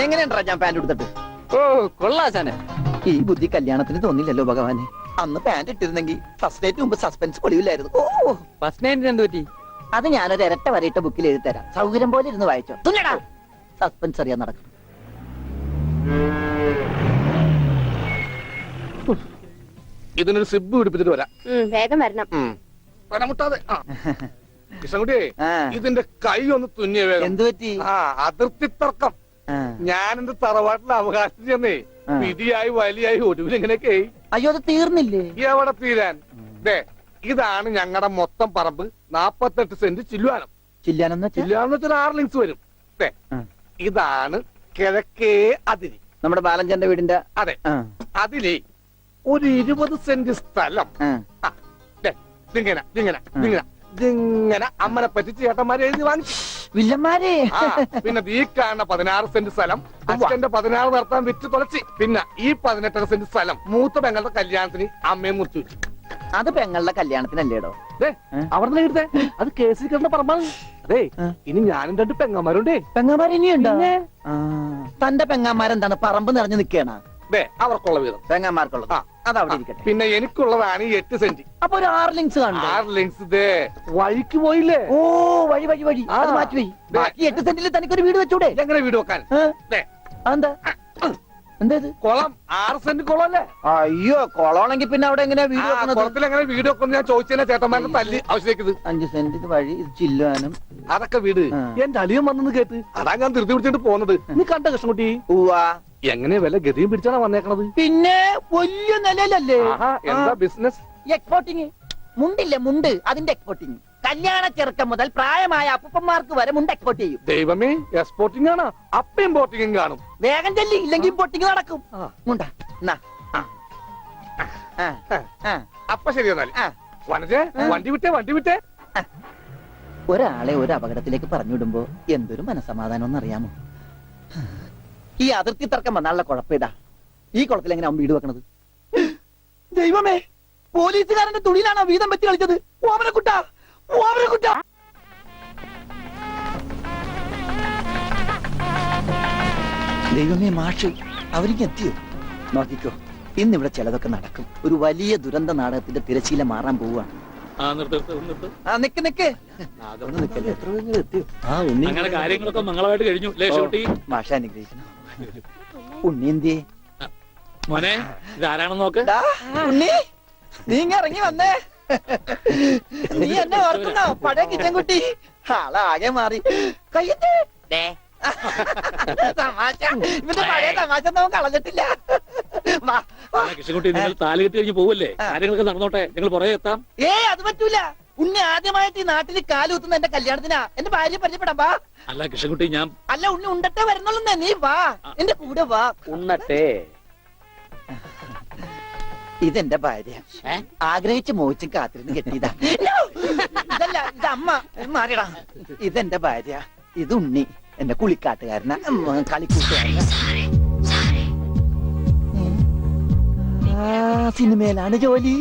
എങ്ങനെയുണ്ടാ ഞാൻ പാന്റ് എടുത്തിട്ട്? ഓ കൊള്ളാശാനെ. ഈ ബുദ്ധി കല്യാണത്തിന് തോന്നില്ലല്ലോ ഭഗവാനെ. അന്ന് പാന്റ് ഇട്ടിരുന്നെങ്കിൽ ഫസ്റ്റ് നൈറ്റ് മുമ്പ് സസ്പെൻസ് പൊളിയില്ലായിരുന്നു. ഓ ഫസ്റ്റ് നൈറ്റിന് എന്ത് പറ്റി? അത് ഞാനൊരു ഇരട്ട വരയിട്ട ബുക്കിൽ എഴുതി തരാം. സൗകര്യം പോലെ ഇരുന്ന് വായിച്ചോ. തുന്നടാ സസ്പെൻസ് അറിയാൻ നടക്കും. ഇതിനൊരു സിബ് പിടിപ്പിച്ചിട്ട് വരാം. വേഗം വരണം. പനമുട്ടാതെ. കൃഷ്ണൻകുട്ടിയെ ഇതിന്റെ കൈ ഒന്ന് തുന്നിയ വേഗം. എന്ത് പറ്റി? അതിർത്തി തർക്കം. ഞാൻ എന്റെ തറവാട്ടിലെ അവകാശം ചെന്നേ വിധിയായി വലിയായി ഒടുവിൽ ഇങ്ങനെയൊക്കെ. അയ്യോ അത് തീർന്നില്ലേ? എവിടെ തീരാൻ? ഇതാണ് ഞങ്ങളുടെ മൊത്തം പറമ്പ്. 48 സെന്റ് ചില്ലുവാനം. ചില്ലാനെന്ന് വെച്ചാൽ 6 ലിങ്സ് വരും. ഇതാണ് കിഴക്കേ അതിരി. നമ്മുടെ ബാലഞ്ചന്റെ വീടിന്റെ. അതെ. അതിലേ ഒരു 20 സെന്റ് സ്ഥലം ഇങ്ങനെ അമ്മനെ പറ്റി ചേട്ടന്മാരെ എഴുതി വാങ്ങിച്ചു. വില്ലന്മാരെ. പിന്നെ ഈ കാണുന്ന 16 സെന്റ് സ്ഥലം അച്ഛന്റെ 16 നടത്താൻ വിറ്റ് തുളച്ചി. പിന്നെ ഈ 18 സെന്റ് സ്ഥലം മൂത്ത പെങ്ങളുടെ കല്യാണത്തിന് അമ്മയെ മുറിച്ചു വെച്ചു. അത് പെങ്ങളുടെ കല്യാണത്തിനല്ലേടോ? അവിടെ എടുത്തേ. അത് കേസിൽ കിടന്ന പറമ്പാണ്. അതെ, ഇനി ഞാനും 2 പെങ്ങന്മാരുണ്ടേ. പെങ്ങന്മാർ ഇനിയുണ്ടോ? തന്റെ പെങ്ങന്മാരെന്താണ് പറമ്പ് നിറഞ്ഞു നിൽക്കണ? അവർക്കുള്ള വീതം പെങ്ങന്മാർക്കുള്ളത് അതവിടെ ഇരിക്കട്ടെ. പിന്നെ എനിക്കുള്ളതാണ് ഈ 8 സെന്റ്. അപ്പൊ ഒരു 6 ലിങ്സ് കാണും. 6 ലിങ്സ് വഴിക്ക് പോയില്ലേ? ഓ വഴി വഴി വഴി അത് മാറ്റിപ്പോയി. ബാക്കി 8 സെന്റിൽ തനിക്കൊരു വീട് വെച്ചൂടെ? എങ്ങനെ വീട് വെക്കാൻ? എന്താ എന്തേത്? കുളം 6 സെന്റ് കുളം അല്ലേ? അയ്യോ കുളമാണെങ്കിൽ പിന്നെ അവിടെ എങ്ങനെയാ വീട് വെക്കുന്നത്? കുളത്തിൽ എങ്ങനെ വീട് വെക്കുന്നത് ഞാൻ ചോദിച്ചതിനെ ചേട്ടന്മാരുടെ തല്ലി ആവശ്യത്തേക്ക്. 5 സെന്റ് വഴി ഇത് ചില്ലുവാനും അതൊക്കെ വീട്. എന്റെ അളിയൻ വന്നെന്ന് കേട്ട് അതാ ഞാൻ ധൃതി പിടിച്ചിട്ട് പോകുന്നത്. നീ കണ്ട കൃഷ്ണൻകുട്ടി? എങ്ങനെ വില ഗതിയും പിടിച്ചാണ് വന്നേക്കണത്? പിന്നെ വലിയ നിലയിലല്ലേ? എന്താ ബിസിനസ്? എക്സ്പോർട്ടിങ്. മുണ്ടില്ലേ മുണ്ട്, അതിന്റെ എക്സ്പോർട്ടിങ്. കല്യാണ ചെറുക്കം മുതൽ പ്രായമായ അപ്പന്മാർക്ക് വരെ മുണ്ട് എക്സ്പോർട്ട് ചെയ്യും. ദൈവമേ, എക്സ്പോർട്ടിംഗ് ആണ്. അപ്പ ഇമ്പോർട്ടിംഗ് കാണും. വേഗം ചെല്ലി, ഇല്ലെങ്കിൽ ഇമ്പോർട്ടിംഗ് നടക്കും. മുണ്ട അപ്പൊ ശരി എന്നാൽ വനജേ വണ്ടി വിട്ടേ. ഒരാളെ ഒരു അപകടത്തിലേക്ക് പറഞ്ഞുവിടുമ്പോ എന്തൊരു മനസമാധാനം എന്നറിയാമോ? ഈ അതിർത്തി തർക്കം വന്നാലുള്ള കുഴപ്പമിതാ. ഈ കുളത്തിൽ എങ്ങനെ അവൻ വീട് വെക്കണത്? ദൈവമേ, പോലീസുകാരന്റെ തുണിയിലാണോ വീതം വെച്ച് കളിച്ചത്? ഓമനക്കുട്ട. ദൈവമേ, മാഷ് അവരിക്ക് എത്തിയോ? നോക്കിക്കോ, ഇന്നിവിടെ ചിലതൊക്കെ നടക്കും. ഒരു വലിയ ദുരന്ത നാടകത്തിന്റെ തിരശീല മാറാൻ പോവുകയാണ്. കാര്യങ്ങളൊക്കെ മംഗളമായിട്ട് കഴിഞ്ഞു. മാഷ അനുഗ്രഹിക്കണം. ഉണ്ണി മോനെ, ഇതാരാണെന്ന് നോക്ക്. ഉണ്ണി, നീ ഇറങ്ങി വന്നേ. നീ എന്നെ ഓർക്കുന്നോ? പഴയ കിച്ചൻകുട്ടി. ആളാകെ മാറി. കയ്യത്തെ തമാശ. ഇവന്റെ പഴയ തമാശ നമുക്ക് കളഞ്ഞിട്ടില്ല. കൃഷ്ണൻകുട്ടി, നിങ്ങൾ താലി കെട്ടി കഴിഞ്ഞ് പോവല്ലേ? കാര്യങ്ങളൊക്കെ നടന്നോട്ടെ, നിങ്ങൾ പുറകെ എത്താം. അത് പറ്റൂല. ഉണ്ണി ആദ്യമായിട്ട് ഈ നാട്ടിൽ കാലുകുത്തുന്ന എന്റെ കല്യാണത്തിനാ. എന്റെ ഭാര്യ പരിചയപ്പെടാം. വാ. അല്ല കൃഷ്ണൻകുട്ടി, ഞാൻ അല്ല ഉണ്ണി ഉണ്ടട്ടെ വരുന്നുള്ളൂ. നീ വാ, എന്റെ കൂടെ വാ. ഉണ്ണട്ടെ. ഇതെന്റെ ഭാര്യ. ആഗ്രഹിച്ച് മോഹിച്ചും കാത്തിരുന്ന് കെട്ടിയതാ. ഇതല്ല, ഇത് അമ്മ. മാറിയടാ. ഇതെന്റെ ഭാര്യ. ഇത് ഉണ്ണി, എന്റെ കുളിക്കാട്ടുകാരന, കളിക്കൂട്ടുകാരന. സിനിമയിലാണ് ജോലി.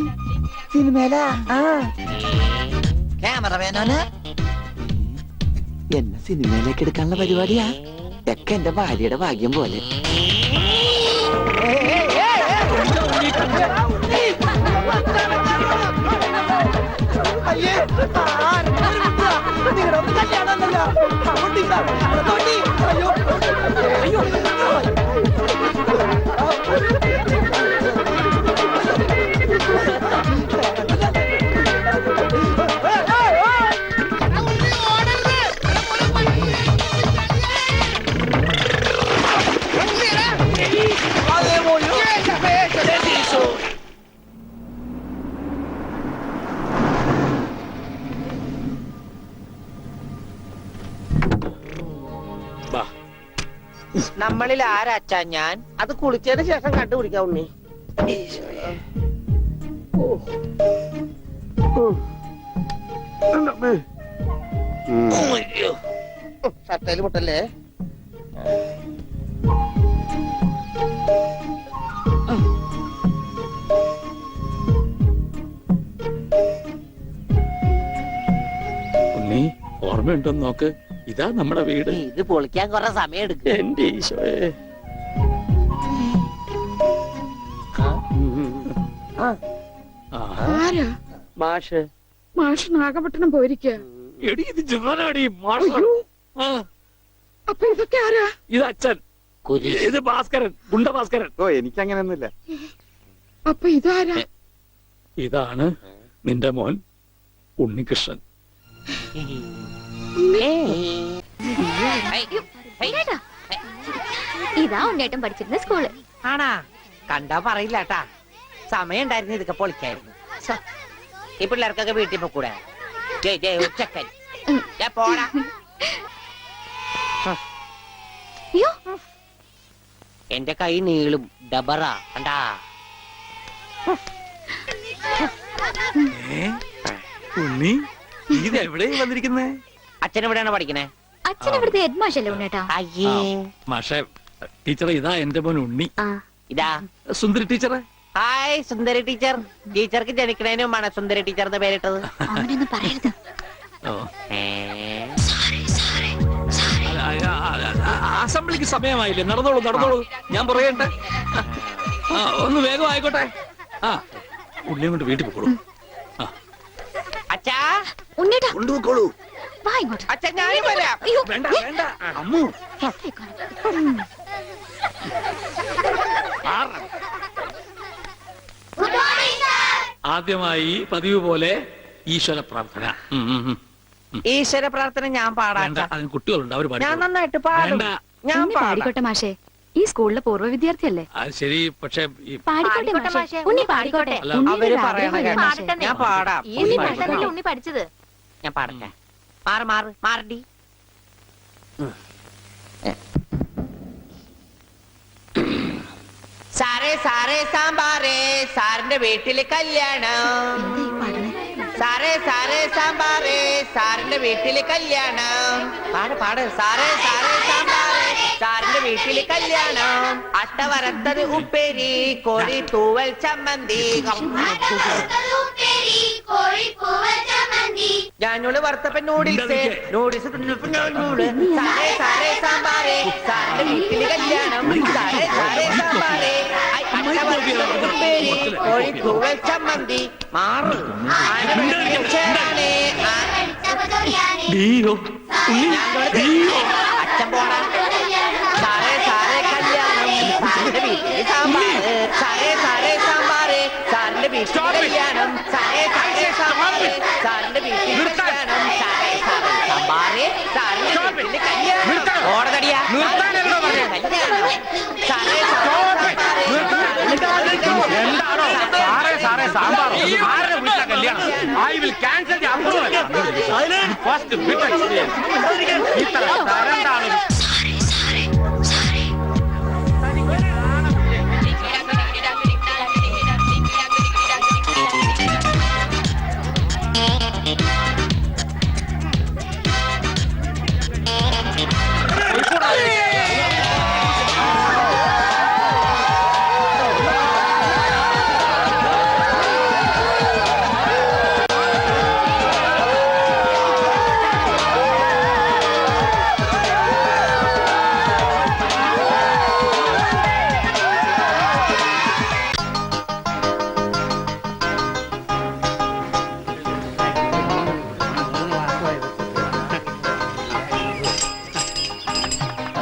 സിനിമയിലാ. ക്യാമറമാനാണ്. എന്നെ സിനിമയിലേക്ക് എടുക്കാനുള്ള പരിപാടിയാ. ഒക്കെ എന്റെ ഭാര്യയുടെ ഭാഗ്യം പോലെ. നമ്മളിൽ ആരാച്ചാ ഞാൻ? അത് കുളിച്ചതിന് ശേഷം കണ്ടുപിടിക്കാം ഉണ്ണി. ഷട്ടയിൽ മുട്ടല്ലേ? ഉണ്ണി, ഓർമ്മയുണ്ടോ നോക്ക്. ഇതാ നമ്മുടെ വീട്. ഇത് പൊളിക്കാൻ കുറെ സമയം എടുക്കും. എന്റെ ഈശോയെ. ആരാ? മാഷ് മാഷ് നാഗപട്ടണം പോയിരിക്കുക. എടി ഇത് ഞാനാടി മാഷ്. അപ്പൊ ഇതൊക്കെ ആരാ? ഇത് അച്ഛൻ, കുരി ഇത് ഭാസ്കരൻ, ഗുണ്ട ഭാസ്കരൻ. ഓ എനിക്ക് അങ്ങനെയൊന്നുമില്ല. അപ്പൊ ഇതാരാ? ഇതാണ് നിന്റെ മോൻ ഉണ്ണികൃഷ്ണൻ. ഇതാ ഉണ്ണേട്ടം പഠിച്ചിരുന്ന സ്കൂള്. ആണാ? കണ്ടാ പറയില്ല കേട്ടാ. സമയം ഉണ്ടായിരുന്നു ഇതൊക്കെ പൊളിക്കായിരുന്നു. ഈ പിള്ളേർക്കൊക്കെ വീട്ടിൽ പോക്കൂടെ? ഉച്ചക്കൻ പോടാ. അയ്യോ, എന്റെ കൈ നീളും. ഡബറ കണ്ടാ? ഉണ്ണി ഇത് എവിടെ വന്നിരിക്കുന്നേ? അച്ഛൻ എവിടെയാണ് പഠിക്കണേ? അച്ഛൻ ഇവിടുത്തെ ഹെഡ് മാഷല്ലേ ഉണ്ണേട്ടാ? അയ്യേ. മാഷെ, ടീച്ചറെ ഇതാ എന്റെ മോൻ ഉണ്ണി. ആ, ഇതാ സുന്ദരി ടീച്ചറെ. ഹായ് സുന്ദരി ടീച്ചർ. ടീച്ചർക്ക് ജനിക്കണേന് മുമ്പാണ് സുന്ദരി ടീച്ചർ എന്ന് പേരിട്ടത്. അങ്ങനെയൊന്നും പറയരുത്. ഓ. ഏ? അസംബ്ലിക്ക് സമയമായില്ലേ? നടന്നോളൂ നടന്നോളൂ, ഞാൻ പറയട്ടെ. ഒന്ന് വേഗം ആയിക്കോട്ടെ. ആ, ഉള്ളിയും കൊണ്ട് വീട്ടിൽ പോക്കോളൂ. അച്ഛാ ഉണ്ണേട്ടാ കൊണ്ടുപോക്കോളൂ. വാ ഇങ്ങോട്ട്. അച്ഛൻ ഞാനും വരാം. അയ്യോ, വേണ്ട വേണ്ട അമ്മു. ആദ്യമായി പതിവ് പോലെ ഈശ്വര പ്രാർത്ഥന. ഈശ്വര പ്രാർത്ഥന ഞാൻ പാടാം. വേണ്ട, അതിന് കുട്ടികളുണ്ട്, അവർ ഞാൻ നന്നായിട്ട് പാടും. വേണ്ട. ഞാൻ ഉണ്ണി പാടാം. പാടിക്കോട്ടെ മാഷേ. ഈ സ്കൂളിലെ പൂർവ്വ വിദ്യാർത്ഥിയല്ലേ? അത് ശരി, പക്ഷെ പാടിക്കോട്ടെ മാഷേ. ഉണ്ണി പാടിക്കോട്ടെ. അല്ല, ഉണ്ണിയുടെ അവര് ഒരു പറയണ ആഗ്രഹമല്ലേ കേട്ടോ. മാഷേ? ഞാൻ പാടാം. ഉണ്ണി പാടിക്കോട്ടെ. ഉണ്ണി പഠിച്ചത്. ഞാൻ പാടട്ടെ. മാറ് മാറ് മാറടി. സാറേ സാറേ സാമ്പാറേ സാറിന്റെ വീട്ടില് കല്യാണം. എന്താ ഈ പാടണേ? സാറേ സാറേ സാമ്പാറേ സാറിന്റെ വീട്ടില് കല്യാണം. പാട് പാട്. സാറേ സാറേ സാമ്പാറേ സാറിന്റെ വീട്ടില് കല്യാണം. അട്ട വരത്തത് ഉപ്പേരി കോഴി തൂവൽ ചമ്മന്തി. ഞാനോട് വറുത്തപ്പൻ നൂഡിൽസ് നൂഡിൽസ് സാറേ സാറേ സാമ്പാറേ സാറിന്റെ വീട്ടില് കല്യാണം. സാറേ സാറേ സാമ്പാറേ അട്ട വറുത്തത് ഉപ്പേരി കോഴി തൂവൽ ചമ്മന്തി. മാറ്. അച്ഛൻ പോടാ. സാറേ സാറേ കല്യാണം സാറിന്റെ വീട്ടില് സാമ്പാറ്. സാറേ സാറേ സാമ്പാറ് സാറിന്റെ വീട്ടില് കല്യാണം. സാറേ സാറേ സാമ്പാറ് സാറിന്റെ വീട്ടില് കല്യാണം. സാറേ സാറേ സാമ്പാറ് സാറിന്റെ വീട്ടില് കല്യാണം. ഓടതടിയാ കല്യാണം. സാറേ സാറേ സാറേ സാമ്പാർ ആരുടെ വീട്ടിലെ കല്യാണം? I will cancel the approval. First bit experience. ഇത്ര തരണ്ടാണ്.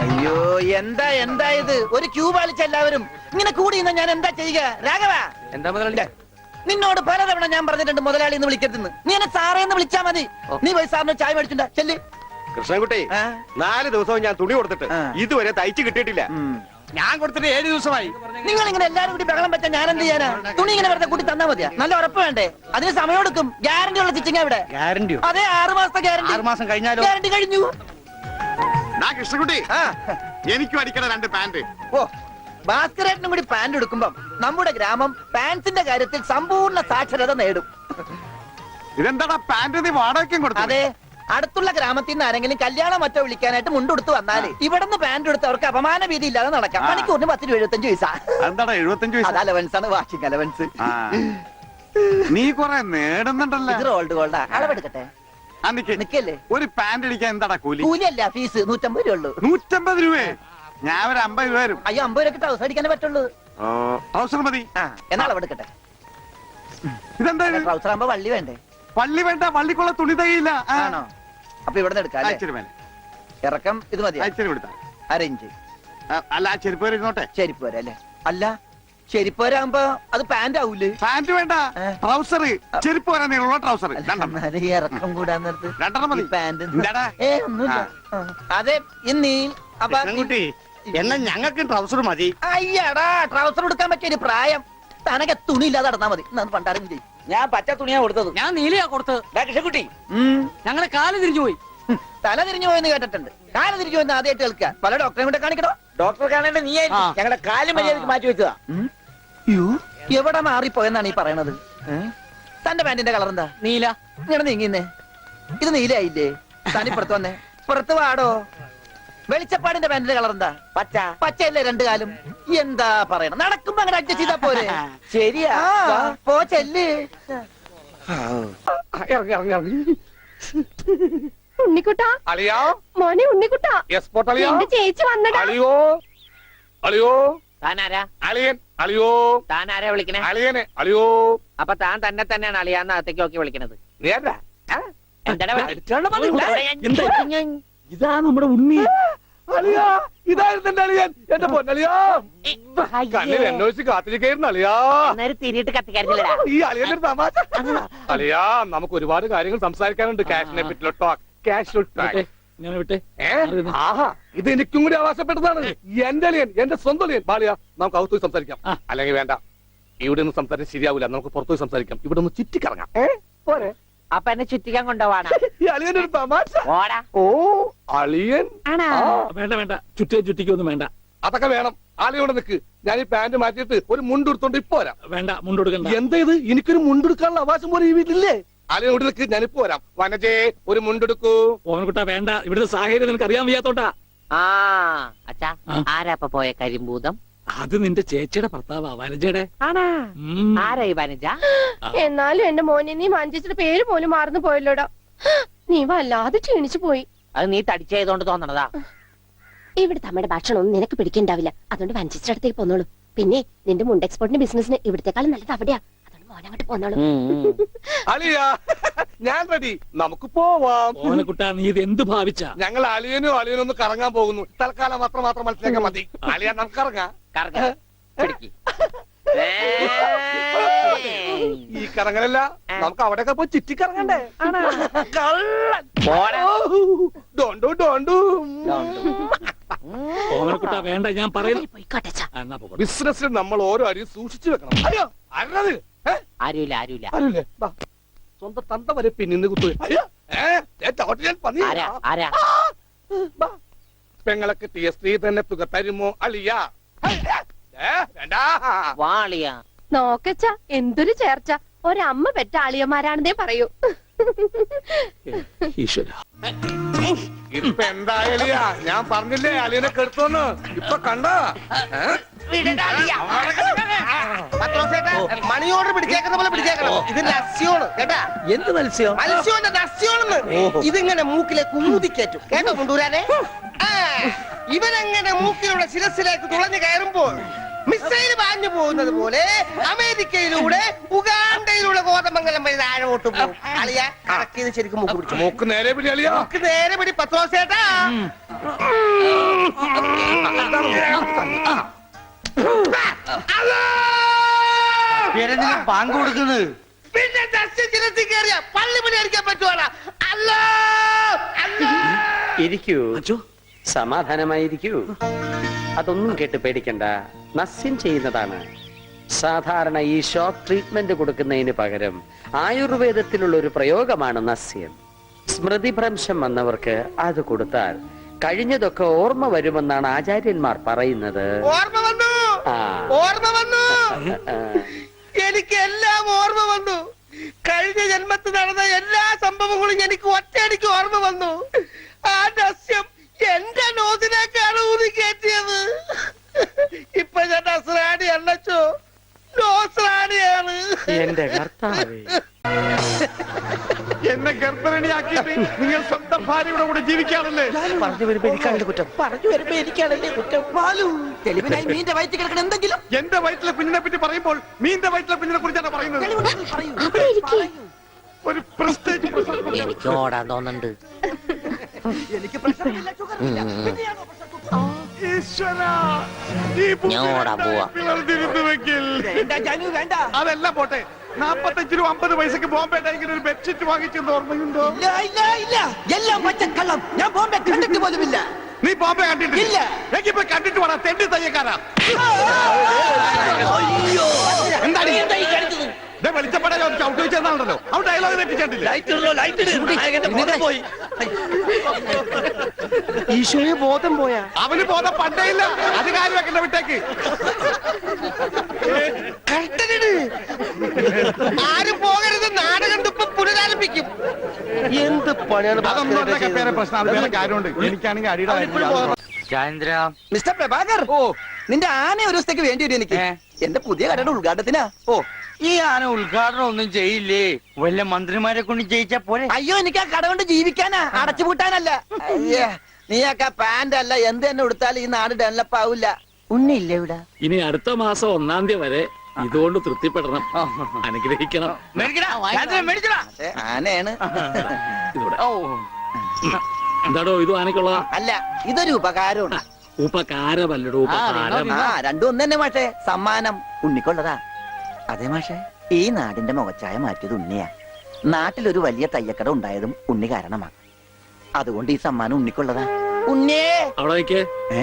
അയ്യോ, എന്താ എന്താ ഇത്? ഒരു ക്യൂ പാലിച്ച എല്ലാവരും ഇങ്ങനെ കൂടി നിന്നാ ഞാൻ എന്താ ചെയ്യുക? രാഘവ, എന്താ മുതലാളി? നിന്നോട് പലതവണ ഞാൻ പറഞ്ഞിട്ടുണ്ട് മുതലാളി എന്ന് വിളിക്കരുതെന്ന്. നീ എന്നെ സാറേ എന്ന് വിളിച്ചാ മതി. നീ പോയി സാറിന് ചായ മേടിച്ചിട്ടുണ്ടാ ചെല്ലി. കൃഷ്ണൻകുട്ടി, 4 ദിവസവും ഞാൻ തുണി കൊടുത്തിട്ട് ഇതുവരെ തയ്ച്ചു കിട്ടിയിട്ടില്ല. ഞാൻ കൊടുത്തിട്ട് 7 ദിവസമായി. നിങ്ങൾ ഇങ്ങനെ എല്ലാരും കൂടി ബഹളം വെച്ചാൽ ഞാൻ എന്ത് ചെയ്യാനാ? തുണി ഇങ്ങനെ വെറുതെ കൂട്ടി തന്നാ മതിയാ? നല്ല ഉറപ്പ് വേണ്ടേ? അതിന് സമയം എടുക്കും. ഗ്യാരണ്ടി ഉള്ള സ്റ്റിച്ചിങ് ഇവിടെ. ഗ്യാരണ്ടിയോ? അതെ, 6 മാസത്തെ ഗ്യാരണ്ടി. 6 മാസം കഴിഞ്ഞാലോ? ഗ്യാരണ്ടി കഴിഞ്ഞു. കൃഷ്ണൻകുട്ടി, എനിക്കും അടിക്കണ 2 പാന്റ്. ഓ, ഭാസ്കരേട്ടനും കൂടി പാന്റ് എടുക്കുമ്പം നമ്മുടെ ഗ്രാമം പാൻസിന്റെ കാര്യത്തിൽ സമ്പൂർണ്ണ സാക്ഷരത നേടും. ഇതെന്താടാ പാന്റ് നീ വാടകയ്ക്കും കൊടുത്തു? അതെ, അടുത്തുള്ള ഗ്രാമത്തിൽ നിന്ന് ആരെങ്കിലും കല്യാണം മറ്റോ വിളിക്കാനായിട്ട് മുണ്ടെടുത്ത് വന്നാല് ഇവിടുന്ന് പാന്റ് എടുത്ത് അവർക്ക് അപമാന ഭീതി ഇല്ലാതെ നടക്കാം. മണിക്കൂറിന് 10-75 പൈസ. എന്താടാ 75 അത് അലവൻസ് ആണ്, വാഷിംഗ് അലവൻസ്. നീ കൊറേ നേടുന്നുണ്ടല്ലോ. ഇത് റോൾഡ് ഗോൾഡാ. അളവെടുക്കട്ടെ? നിക്കല്ലേ ഒരു പാന്റ് അടിക്കാൻ എന്താടാ കൂലി? കൂലിയല്ല ഫീസ് 150 രൂപ ഉള്ളൂ. 150 രൂപയെ? ഞാൻ ഒരു 50 രൂപ വരും. അയ്യോ 50 രൂപയ്ക്ക് ട്രൗസർ അടിക്കാനേ പറ്റുള്ളൂ. ട്രൗസർ മതി. ആ എന്നാൽ അവിടെ എടുക്കട്ടെ. ഇതെന്താ ഇത്? ട്രൗസർ ആകുമ്പോ വള്ളി വേണ്ടേ? പള്ളി വേണ്ട, പള്ളിക്കുള്ള തുണി തയ്യില്ല. ആണോ? അപ്പൊ ഇവിടെ നിന്ന് എടുക്കാം അല്ലേ? അയച്ചിട്ട് മേലെ ഇറക്കം ഇത് മതി. അയച്ചിട്ട് വിടുത്താ. അരയിഞ്ച്. അല്ല ആ ചെരുപ്പ് വരെ ഇരുന്നോട്ടെ. ചെരിപ്പ് വരെ അല്ലേ? അല്ല ചെരിപ്പ് വരാകുമ്പോ അത് പാന്റ് ആവൂലേ? പാന്റ് വേണ്ട, ട്രൗസർ. ചെരുപ്പ് വരാൻ നീളമുള്ള ട്രൗസർ എന്നാലും ഈ ഇറക്കം കൂടാൻ നേരത്ത് രണ്ടെണ്ണം മതി. പാന്റ് എന്താടാ? ഒന്നുമില്ല. അതെ ഇന്നീ അപ്പൊ കുട്ടി എന്നാ ഞങ്ങൾക്ക് ട്രൗസർ മതി. അയ്യടാ ട്രൗസർ എടുക്കാൻ പറ്റിയ ഒരു പ്രായം. തനക്ക് തുണി ഇല്ലാതെ നടന്നാ മതി. പണ്ടാരം ചെയ്യും. ഞാൻ പച്ച തുണിയാ കൊടുത്തത്. ഞാൻ നീലയാ കൊടുത്തത്. കൃഷ്ണക്കുട്ടി ഞങ്ങളെ കാല് തിരിഞ്ഞു പോയി. തല തിരിഞ്ഞു പോയെന്ന് കേട്ടിട്ടുണ്ട്. കാല തിരിഞ്ഞു പോയെന്ന് ആദ്യമായിട്ട് കേൾക്കുക. പല ഡോക്ടറെ കൂടെ കാണിക്കണോ? ഡോക്ടറെ കാണേണ്ട നീ ഞങ്ങളുടെ കാലും മര്യാദക്ക് മാറ്റി വെച്ചതാ. എവിടെ മാറിപ്പോയെന്നാണ് ഈ പറയണത്? തന്റെ പാന്റിന്റെ കളർ എന്താ? നീല. ഇങ്ങനെ നീങ്ങിന്നേ. ഇത് നീലായില്ലേ? തനിപ്പുറത്ത് വന്നേ. പുറത്ത് വാടോ. വെളിച്ചപ്പാടിന്റെ പാന്റിന്റെ കളർ എന്താ? പച്ച. പച്ചയല്ലേ രണ്ടു കാലും? എന്താ പറയണം? നടക്കുമ്പോ അങ്ങനെ അഡ്ജസ്റ്റ് ചെയ്താ പോരെ? ശരിയാ. പോ ചെല്ല്. ഉണ്ണിക്കുട്ടാ അളിയാ, മോനെ ഉണ്ണിക്കുട്ടാ എക്സ്പോർട്ട് അളിയാ. എന്റെ ചേച്ചി വന്നടാ. അളിയോ, അളിയോ, താനാരാ? അളിയൻ, അളിയോ, താനാരാ വിളിക്കണേ? അളിയനെ, അളിയോ. അപ്പൊ താൻ തന്നെ തന്നെയാണ് അളിയാന്ന് അകത്തേക്ക് നോക്കി വിളിക്കണത്. നീ ആരാ? എന്താ ഇതാ നമ്മുടെ ഉണ്ണി. അളിയാ, ഇതായിരുന്നു എന്റെ അളിയൻ. എന്റെ പൊന്നളിയാ, കണ്ണിൽ എന്നോച്ച് കാത്തിരിക്കായിരുന്നു അളിയാ. തിരിയിട്ട് കത്തിക്കാരില്ലടാ. ഈ അളിയന്റെ ഒരു തമാശ. അളിയാ, നമുക്ക് ഒരുപാട് കാര്യങ്ങൾ സംസാരിക്കാനുണ്ട്. ക്യാഷിനെ പറ്റിയുള്ള ടോക്ക്, ക്യാഷ് ടോക്ക്. ഞാൻ വിട്ടെ. ആഹാ, ഇത് എനിക്കും കൂടി അവകാശപ്പെട്ടതാണ്. എന്റെ അളിയൻ, എന്റെ സ്വന്തം അളിയൻ. ബാലിയ, നമുക്ക് അകത്ത് പോയി സംസാരിക്കാം. അല്ലെങ്കിൽ വേണ്ട, ഇവിടെ നിന്ന് സംസാരിക്കാൻ ശരിയാവില്ല. നമുക്ക് പുറത്തുപോയി സംസാരിക്കാം. ഇവിടെ ഒന്ന് ചുറ്റിക്കറങ്ങാം. പോരെ? അപ്പൊ എന്നെ ചുറ്റിക്കാൻ കൊണ്ടുപോവാണ്. ഈ അളിയന്റെ ഒരു തമാശ. ഓടാ. ഓ അളിയൻ. വേണ്ട വേണ്ട, ചുറ്റിക്കൊന്നും വേണ്ട. അതൊക്കെ വേണം. ആളിയോടെ നിൽക്ക്. ഞാൻ ഈ പാന്റ് മാറ്റിയിട്ട് ഒരു മുണ്ടെടുത്തോണ്ട് ഇപ്പൊ വരാം. വേണ്ട, മുണ്ടെടുക്കണ്ട. എന്താ ഇത്? എനിക്കൊരു മുണ്ടെടുക്കാനുള്ള അവകാശം പോലെ ഈ വീട്ടിലില്ലേ? ആളിയോട് നിൽക്ക്, ഞാനിപ്പോ വരാം. വനജേ, ഒരു മുണ്ടെടുക്കൂ. ഓമനക്കുട്ടാ വേണ്ട, ഇവിടുത്തെ സാഹചര്യം നിനക്ക് അറിയാൻ വയ്യാത്തോട്ടാ. ആ അച്ഛാ, ആരാപ്പ പോയ കരിമ്പൂതം? അത് നിന്റെ ചേച്ചിയുടെ ഭർത്താവാ, വനജയുടെ. ആണാ? ആരായി വനജ? എന്നാലും എന്റെ മോനെ നീ മഞ്ചേച്ചിയുടെ പേര് പോലും മറന്നു പോയല്ലോടാ. നീ വല്ലാതെ ക്ഷീണിച്ചു പോയി. അത് നീ തടിച്ചതുകൊണ്ട് തോന്നണതാ. ഇവിടുത്തെ അമ്മയുടെ ഭക്ഷണം ഒന്നും നിനക്ക് പിടിക്കണ്ടാവില്ല. അതുകൊണ്ട് വഞ്ചിച്ചിട്ട് അടുത്തേക്ക് പോന്നോളൂ. പിന്നെ നിന്റെ മുണ്ട് എക്സ്പോർട്ടിന്റെ ബിസിനസിന് ഇവിടത്തെക്കാളും നല്ലത് അവിടെയാ. അതുകൊണ്ട് മോനങ്ങോട്ട് പോന്നോളൂ. അളിയാ, ഞാൻ റെഡി. നമുക്ക് പോവാം. ഓമനക്കുട്ടാ, നീ ഇത് എന്ത് ഭാവിച്ചാ? ഞങ്ങൾ അളിയനും ഒന്ന് കറങ്ങാൻ പോകുന്നു. തൽക്കാലം മാത്രം മനസ്സിലാക്കാൻ മതി. അളിയാ, നമുക്ക് ഇറങ്ങാം. ഈ കറങ്ങലല്ല, നമുക്ക് അവിടെയൊക്കെ പോയി ചുറ്റിക്കറങ്ങണ്ടേ? ഓമനക്കുട്ടാ വേണ്ട, ഞാൻ പറയുന്നു. ബിസിനസ്സിൽ നമ്മൾ ഓരോ അരിയും സൂക്ഷിച്ചു വെക്കണം. അയ്യോ, ആരത്? ആരുമില്ല. ആരുല്ലേ? സ്വന്തം തന്ത വരെ പിന്നിന്ന് കുത്തു. പെങ്ങളൊക്കെ ടി സ്ത്രീ തന്നെ തുക തരുമോ അളിയാ? വാളിയ നോക്കച്ച എന്തൊരു ചേർച്ച. ഒരമ്മ പെറ്റ ആളിയന്മാരാണെന്നേ പറയൂ. ഈശ്വര, ഇപ്പൊ എന്താ അളിയാ? ഞാൻ പറഞ്ഞില്ലേ അളിയനെ കെടുത്തോന്ന്. ഇപ്പൊ കണ്ട മണി ഓർഡർ പിടിച്ചേക്കുന്ന പോലെ പിടിച്ചേക്കണം. ഇത് നസ്യോണ് കേട്ടാ. എന്ത് മത്സ്യം? മത്സ്യോന്റെ നസ്യോണെന്ന്. ഇതിങ്ങനെ മൂക്കിലെ കുമുതിക്കേറ്റും കേട്ടോ കൊണ്ടുവരാനെ. ഇവനങ്ങനെ മൂക്കിലൂടെ ശിരസിലേക്ക് തുളഞ്ഞു കയറുമ്പോൾ മിസൈൽ പാഞ്ഞു പോകുന്നത് പോലെ അമേരിക്കയിലൂടെ ഉഗാണ്ടയിലൂടെ കോതമംഗലം വഴി താഴോട്ട് പോകും. അളിയ കറക്റ്റ് ചെയ്ത് ശരിക്കും മൂക്ക് പിടിച്ചു. മൂക്ക് നേരെ പിടി അളിയാ. മൂക്ക് നേരെ പിടി പത്രോസേട്ടാ. ബാങ്ക് കൊടുക്കുന്നത് പിന്നെ ശിരസി കയറിയ പള്ളി പണി അടിക്കാൻ പറ്റുവാടാ. അല്ലോ ഇരിക്കൂ, സമാധാനമായിരിക്കൂ. അതൊന്നും കേട്ട് പേടിക്കണ്ട. നസ്യം ചെയ്യുന്നതാണ്. സാധാരണ ഈ ഷോക്ക് ട്രീറ്റ്മെന്റ് കൊടുക്കുന്നതിന് പകരം ആയുർവേദത്തിലുള്ള ഒരു പ്രയോഗമാണ് നസ്യം. സ്മൃതിഭ്രംശം വന്നവർക്ക് അത് കൊടുത്താൽ കഴിഞ്ഞതൊക്കെ ഓർമ്മ വരുമെന്നാണ് ആചാര്യന്മാർ പറയുന്നത്. ഓർമ്മ വന്നു, ഓർമ്മ വന്നു. എനിക്ക് എല്ലാം ഓർമ്മ വന്നു. കഴിഞ്ഞ ജന്മത്തിൽ നടന്ന എല്ലാ സംഭവങ്ങളും എനിക്ക് ഒറ്റയടിക്ക് ഓർമ്മ വന്നു. ആ നസ്യം എന്റെ നോസിലേക്കാണ് ഊതി കയറ്റിയത്. ഇപ്പൊ ഞാൻ നസ്രാണി അല്ലച്ചോ, നോസ്രാണിയാണ്. എന്റെ കർത്താവേ. എന്നെ ഗർഭിണിയാക്കിയിട്ട് നിങ്ങൾ സ്വന്തം ഭാര്യയുടെ കൂടെ ജീവിക്കാണല്ലേ? പറഞ്ഞു വരുമ്പോ എനിക്കാണല്ലേ കുറ്റം. പറഞ്ഞു വരുമ്പോ എനിക്കാണല്ലേ കുറ്റം. ബാലു, തെളിവിനായി മീന്റെ വയറ്റിൽ കിടക്കണ എന്തെങ്കിലും എന്റെ വയറ്റിലെ കുഞ്ഞിനെ പറ്റി പറയുമ്പോൾ മീന്റെ വയറ്റിലെ കുഞ്ഞിനെ കുറിച്ചാണ് പറയുന്നത്. പറയൂ. അവിടെ ഇരിക്കേ. ഒരു പ്രസ്റ്റേജ് എനിക്ക് ഓടാൻ തോന്നുന്നുണ്ട്. എനിക്ക് പ്രശ്നമില്ല, സുഖമില്ല. പിന്നെയാണോ പ്രശ്നം? ഈശ്വരാ, ഈ ഞാൻ ഓടാൻ പോവാ. പിളർന്നിരുന്നു വെക്കിൽ. വേണ്ട ജാനു, വേണ്ട. അതെല്ലാം പോട്ടെ, 45 രൂപ 50 പൈസക്ക് ബോംബെ ടൈഗർ ഒരു ബെഡ്ഷീറ്റ് വാങ്ങിച്ചെന്ന് ഓർമ്മയുണ്ടോ? ഇല്ല, ഇല്ല, ഇല്ല. എല്ലാം പച്ചക്കള്ളം. ഞാൻ ബോംബെ കണ്ടിട്ട് പോലുമില്ല. നീ ബോംബെ കണ്ടിട്ടില്ല? ഇല്ല. എങ്കിൽ പോയി കണ്ടിട്ട് വേണം, തെണ്ടി തയ്യക്കാരാ. അയ്യോ, എന്താണ് നീ എന്താ ഈ കാണിച്ചത്? വെളിച്ചപ്പെടാൻ ഔട്ട് വെച്ചെന്നാണല്ലോ. അവൻ ഡയലോഗ് തെറ്റിച്ചിട്ടില്ല. ഈശോയെ ബോധം പോയാ? അവന് ബോധം പണ്ടേ ഇല്ല. അത് കാര്യം വെക്കണ്ട, വിട്ടേക്ക്. ആരും പോകരുത്, നാടകം ഇപ്പൊ പുനരാരംഭിക്കും. എന്ത് പണിയാണ് അതൊന്നും അതൊക്കെ പേരെ പ്രശ്നം. അത് വേറെ കാര്യമുണ്ട്. എനിക്കാണെങ്കിൽ അടിയുടെ ചന്ദ്ര, മിസ്റ്റർ പ്രഭാകർ, ഓ നിന്റെ ആന ഒരു ദിവസത്തേക്ക് വേണ്ടി വരും എനിക്ക്. എന്റെ പുതിയ കടയുടെ ഉദ്ഘാടനത്തിനാ. ഓ ഈ ആന ഉദ്ഘാടനം ഒന്നും ചെയ്യില്ലേ? വല്ല മന്ത്രിമാരെ കൊണ്ട് ചെയ്യിച്ചാ പോലെ. അയ്യോ, എനിക്ക് ആ കട കൊണ്ട് ജീവിക്കാനാ, അടച്ചുപൂട്ടാനല്ല. അയ്യേ, നീയൊക്കെ പാന്റ് അല്ല എന്ത് തന്നെ ഉടുത്താലും ഈ നാട് ഡെവലപ്പ് ആവില്ല. ഉണ്ണിയില്ലേ ഇവിടെ? ഇനി അടുത്ത മാസം 1-ാം തീയതി വരെ ഇതുകൊണ്ട് തൃപ്തിപ്പെടണം, അനുഗ്രഹിക്കണം. അതെ, ആനയാണ്. ഇതിവിടെ എന്താടോ ഇത് ആനക്കുള്ള അല്ല, ഇതൊരു ഉപകാരമാണ്. ഉപകാരമല്ലടോ, ഉപകാരം. ആ, രണ്ടും ഒന്ന് തന്നെ മാഷേ. സമ്മാനം ഉണ്ണിക്കൊള്ളതാ. അതെ മാഷേ, ഈ നാടിന്റെ മുഖച്ചായ മാറ്റിയത് ഉണ്ണിയാ. നാട്ടിലൊരു വലിയ തയ്യക്കട ഉണ്ടായതും ഉണ്ണി കാരണമാ. അതുകൊണ്ട് ഈ സമ്മാനം ഉണ്ണിക്കൊള്ളതാ. ഉണ്ണിയേ, അവിടെ നിൽക്കേ. ഏ?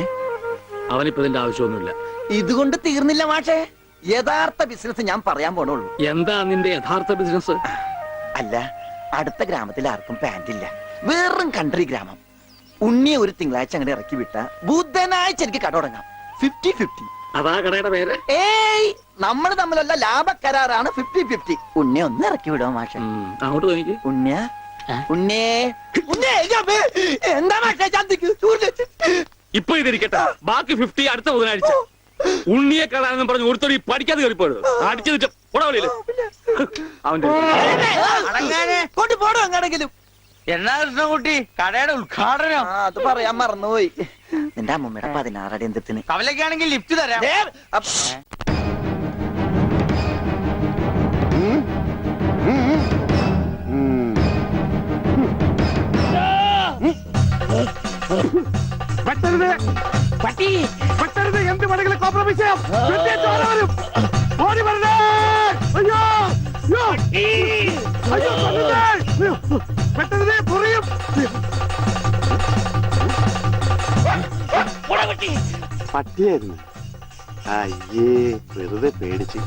അവനിപ്പോ ഇതിന്റെ ആവശ്യമൊന്നുമില്ല. ഇതുകൊണ്ട് തീർന്നില്ല മാഷേ. യഥാർത്ഥ ബിസിനസ് ഞാൻ പറയാൻ പോണുള്ളൂ. എന്താ നിന്റെ യഥാർത്ഥ ബിസിനസ്? അല്ല, അടുത്ത ഗ്രാമത്തിൽ ആർക്കും പാന്റ് ഇല്ല. വെറും കൺട്രി ഗ്രാമം. ഉണ്ണിയെ ഒരു തിങ്കളാഴ്ച അങ്ങോട്ട് ഇറക്കി വിട്ട ബുധനാഴ്ച എനിക്ക് കട തുടങ്ങാം. 50-50. അതാ കടയുടെ പേര്. ഏയ്, നമ്മൾ തമ്മിലുള്ള ലാഭക്കരാറാണ് 50-50. ഉണ്ണിയെ ഒന്ന് ഇറക്കി വിടുമോ മാഷെ? അങ്ങോട്ട് എനിക്ക് ഉണ്ണിയ ഉണ്ണിയേ, ഉണ്ണിയേ, എന്താ മാഷെ ചന്തിക്ക്? ഇപ്പൊ ഇതിരിക്കട്ടെ, ബാക്കി 50 അടുത്ത ബുധനാഴ്ച. ഉണ്ണിയെ കാണാനെന്നും പറഞ്ഞു ഒരുത്തോടി പഠിക്കാതെ കയറിപ്പോയത് അടിച്ചു ഉടവളിയില് അവന്റെ കൊണ്ട് പോടും അങ്ങാണെങ്കിലും. എന്നാ കൃഷ്ണൻകുട്ടി, കടയുടെ ഉദ്ഘാടനം? അത് പറയാൻ മറന്നുപോയി. നിന്റെ അമ്മൂമ്മയുടെ 16 അടി എന്തിന്? കവലക്കാണെങ്കിൽ ലിഫ്റ്റ് തരാം. പട്ടി പറ്റരുത്. എന്ത് വേണമെങ്കിലും കോംപ്രമൈസ് ചെയ്യാം. ഓടി വരണേ. അയ്യോ അയ്യോ, അയ്യോ, പെട്ടെന്ന് പുറിയും. പട്ടിയായിരുന്നു. അയ്യേ, വെറുതെ പേടിച്ച്.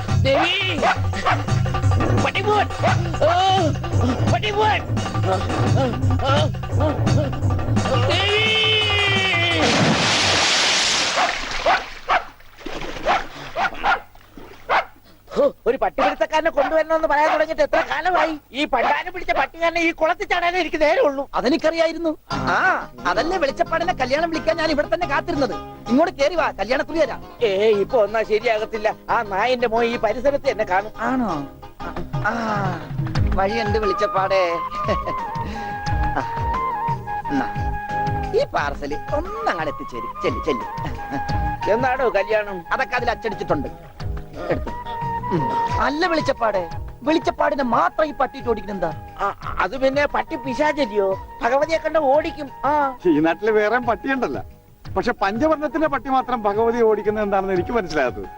ഒരു പട്ടിപിടുത്തക്കാരനെ കൊണ്ടുവരണമെന്ന് പറയാൻ തുടങ്ങിയിട്ട് എത്ര കാലമായി? ഈ പണ്ടാനം പിടിച്ച പട്ടിക്കാരനെ ഈ കുളത്തിൽ ചാടാനേ എനിക്ക് നേരെ ഉള്ളൂ. അതെനിക്കറിയായിരുന്നു. ആ, അതല്ലേ വെളിച്ചപ്പാടിനെ കല്യാണം വിളിക്കാൻ ഞാൻ ഇവിടെ തന്നെ കാത്തിരുന്നത്. ഇങ്ങോട്ട് കേറി വാ, കല്യാണക്കുറി തരാം. ഇപ്പൊ ഒന്നാ ശരിയാകത്തില്ല. ആ നായന്റെ മോൻ ഈ പരിസരത്ത് എന്നെ കാണും. ആണോ? ആ, വഴിയുണ്ട് വെളിച്ചപ്പാടേ. എന്നാ, ഈ പാർസല് ഒന്നങ്ങാട് എത്തിച്ചേരും. ചെല്ലി ചെല്ലി. എന്നാണോ കല്യാണം? അതൊക്കെ അതിൽ അച്ചടിച്ചിട്ടുണ്ട്. എടുത്തു. അല്ല വെളിച്ചപ്പാടെ, വെളിച്ചപ്പാടിനെ മാത്രം ഈ പട്ടിയിട്ട് ഓടിക്കുന്നെന്താ? അത് പിന്നെ പട്ടി പിശാചല്ലിയോ? ഭഗവതിയെ കണ്ട ഓടിക്കും. ആ, ഈ നാട്ടില് വേറെ പട്ടിയുണ്ടല്ല. പക്ഷെ പഞ്ചവർണ്ണത്തിന്റെ പട്ടി മാത്രം ഭഗവതി ഓടിക്കുന്നത് എന്താണെന്ന് എനിക്ക് മനസ്സിലാകാത്തത്.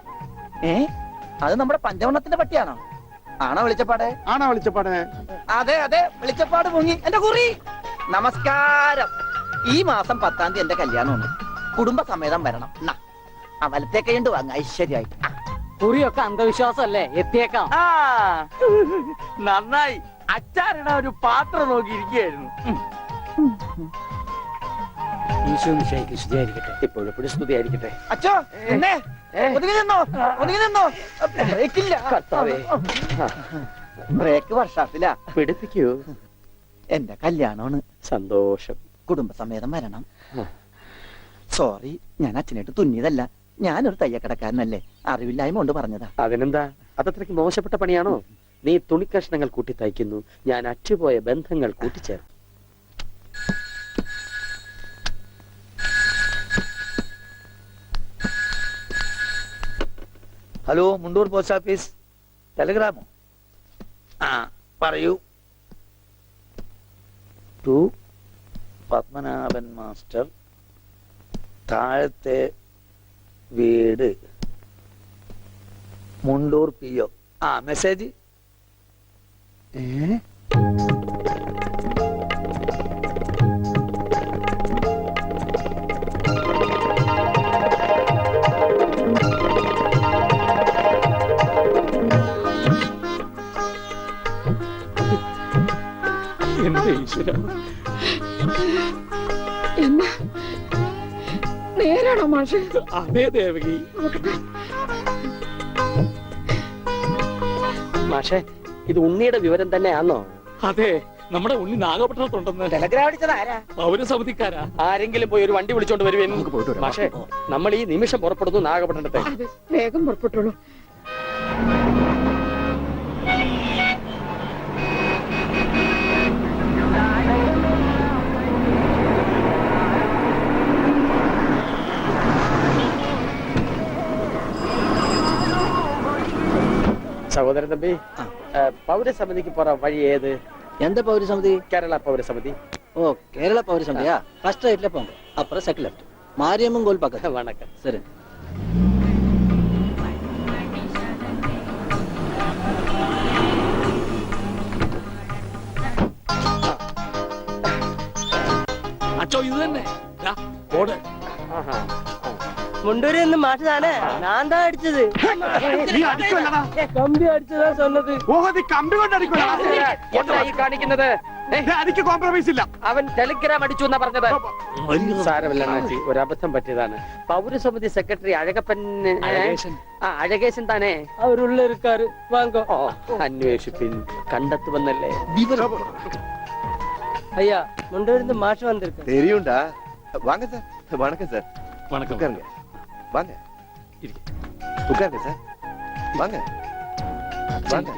അത് നമ്മുടെ പഞ്ചവർണ്ണത്തിന്റെ പട്ടിയാണോ? ആണോ വെളിച്ചപ്പാടെ? ആണോ വെളിച്ചപ്പാടെ? അതെ അതെ, വെളിച്ചപ്പാട് മുങ്ങി. എന്റെ കുറി നമസ്കാരം. ഈ മാസം 10-ാം തീയതി എന്റെ കല്യാണമുണ്ട്. കുടുംബസമേതം വരണം. ആ വലത്തെ കൈണ്ട് വാങ്ങ ഐശ്വര്യമായിട്ട്. കുറിയൊക്കെ അന്ധവിശ്വാസമല്ലേ? എത്തിയേക്കാം. നന്നായി. അച്ചാറിട ഒരു പാത്രം നോക്കി ഇരിക്കുകയായിരുന്നു. ഇപ്പോഴെപ്പോഴും സ്തുതിയായിരിക്കട്ടെ. അച്ഛോ, എന്നെ ഒതുങ്ങി നിന്നോ, ഒതുങ്ങി നിന്നോ. ബ്രേക്കില്ല. ബ്രേക്ക് വർഷാപ്പിലാ. പിടിപ്പിക്കൂ. എന്റെ കല്യാണമാണ്. സന്തോഷം. കുടുംബസമേതം വരണം. സോറി, ഞാൻ അച്ഛനായിട്ട് തുന്നിയതല്ല. ഞാനൊരു തയ്യക്കടക്കാരനല്ലേ, അറിവില്ലായ്മ കൊണ്ട് പറഞ്ഞതാ. അതിനെന്താ? അതത്രയ്ക്ക് മോശപ്പെട്ട പണിയാണോ? നീ തുണിക്കഷ്ണങ്ങൾ കൂട്ടി തയ്ക്കുന്നു, ഞാൻ അറ്റുപോയ ബന്ധങ്ങൾ കൂട്ടിച്ചേർക്കും. Hello, Mundur post office. ടെലഗ്രാമോ? ആ പറയൂ. ടു പത്മനാഭൻ മാസ്റ്റർ, താഴത്തെ വീട്, മുണ്ടൂർ PO. ആ മെസ്സേജ്. എന്റെ ഈശ്വര, നേരാണോ മാഷെ? അതേ ദേവകി. മാഷേ, ഇത് ഉണ്ണിയുടെ വിവരം തന്നെയാണോ? അതെ, നമ്മുടെ ഉണ്ണി നാഗപട്ടണത്തുണ്ടെന്ന്. ടെലഗ്രാം അടിച്ചത് ആരാ? പൗരസമിതിക്കാരാ. ആരെങ്കിലും പോയി ഒരു വണ്ടി വിളിച്ചോണ്ട് വരുവേൻ. മാഷേ, നമ്മൾ ഈ നിമിഷം പുറപ്പെടുന്നു നാഗപട്ടണത്തെ. അതെ, വേഗം പുറപ്പെട്ടോളൂ. സഹോദരൻ തമ്പി, പൗരസമിതിക്ക് പോറ വഴി ഏത്? எந்த பௌரசமிதி? കേരള പൗരസമിതി. ஓ, கேரளா பௌரசமிதியா? ஃபர்ஸ்ட் ரைட்ல போங்க, அப்புறம் செகண்ட் லெஃப்ட், மாரியம்மன் கோயில் பக்கத்துல. വണക്കം. சரி. അച്ചോ, ഇത് തന്നെ. ദാ, ഓട്. മുണ്ടൂര് നിന്ന് മാറ്റതാണ്. ഞാൻ താ അടിച്ചത്. നീ അടിക്കുമല്ലടാ. കമ്പി അടിച്ചതാ சொன்னது. ഓഹോ, നീ കമ്പി കൊണ്ട് അടിക്കുമല്ലടാ. എന്താ ഈ കാണിക്കുന്നത്? എനിക്ക് കോംപ്രമൈസ് ഇല്ല. അവൻ ടെലിഗ്രാം അടിച്ചു എന്നാ പറഞ്ഞത്. സാരമില്ല അണ്ണാച്ചി, ഒരു അബദ്ധം പറ്റിയതാണ്. പൗരസമിതി സെക്രട്ടറി അഴകപ്പൻ, അഴകേശൻ താനേ അവരുള്ള ഇരുക്കാറ്. വാങ്ങോ. അന്വേഷിപ്പിൻ, കണ്ടെത്തുവന്നല്ലേ. അയ്യാ, മുണ്ടൂരിന്ന് മാഷ് വന്നിരിക്കും. தெரியும்டா. வாங்க சார். வணக்கம் சார். വണക്കം. உட்காருங்க. வாங்க. ഇരിക്ക്. உட்காருங்க சார். வாங்க. வாங்க.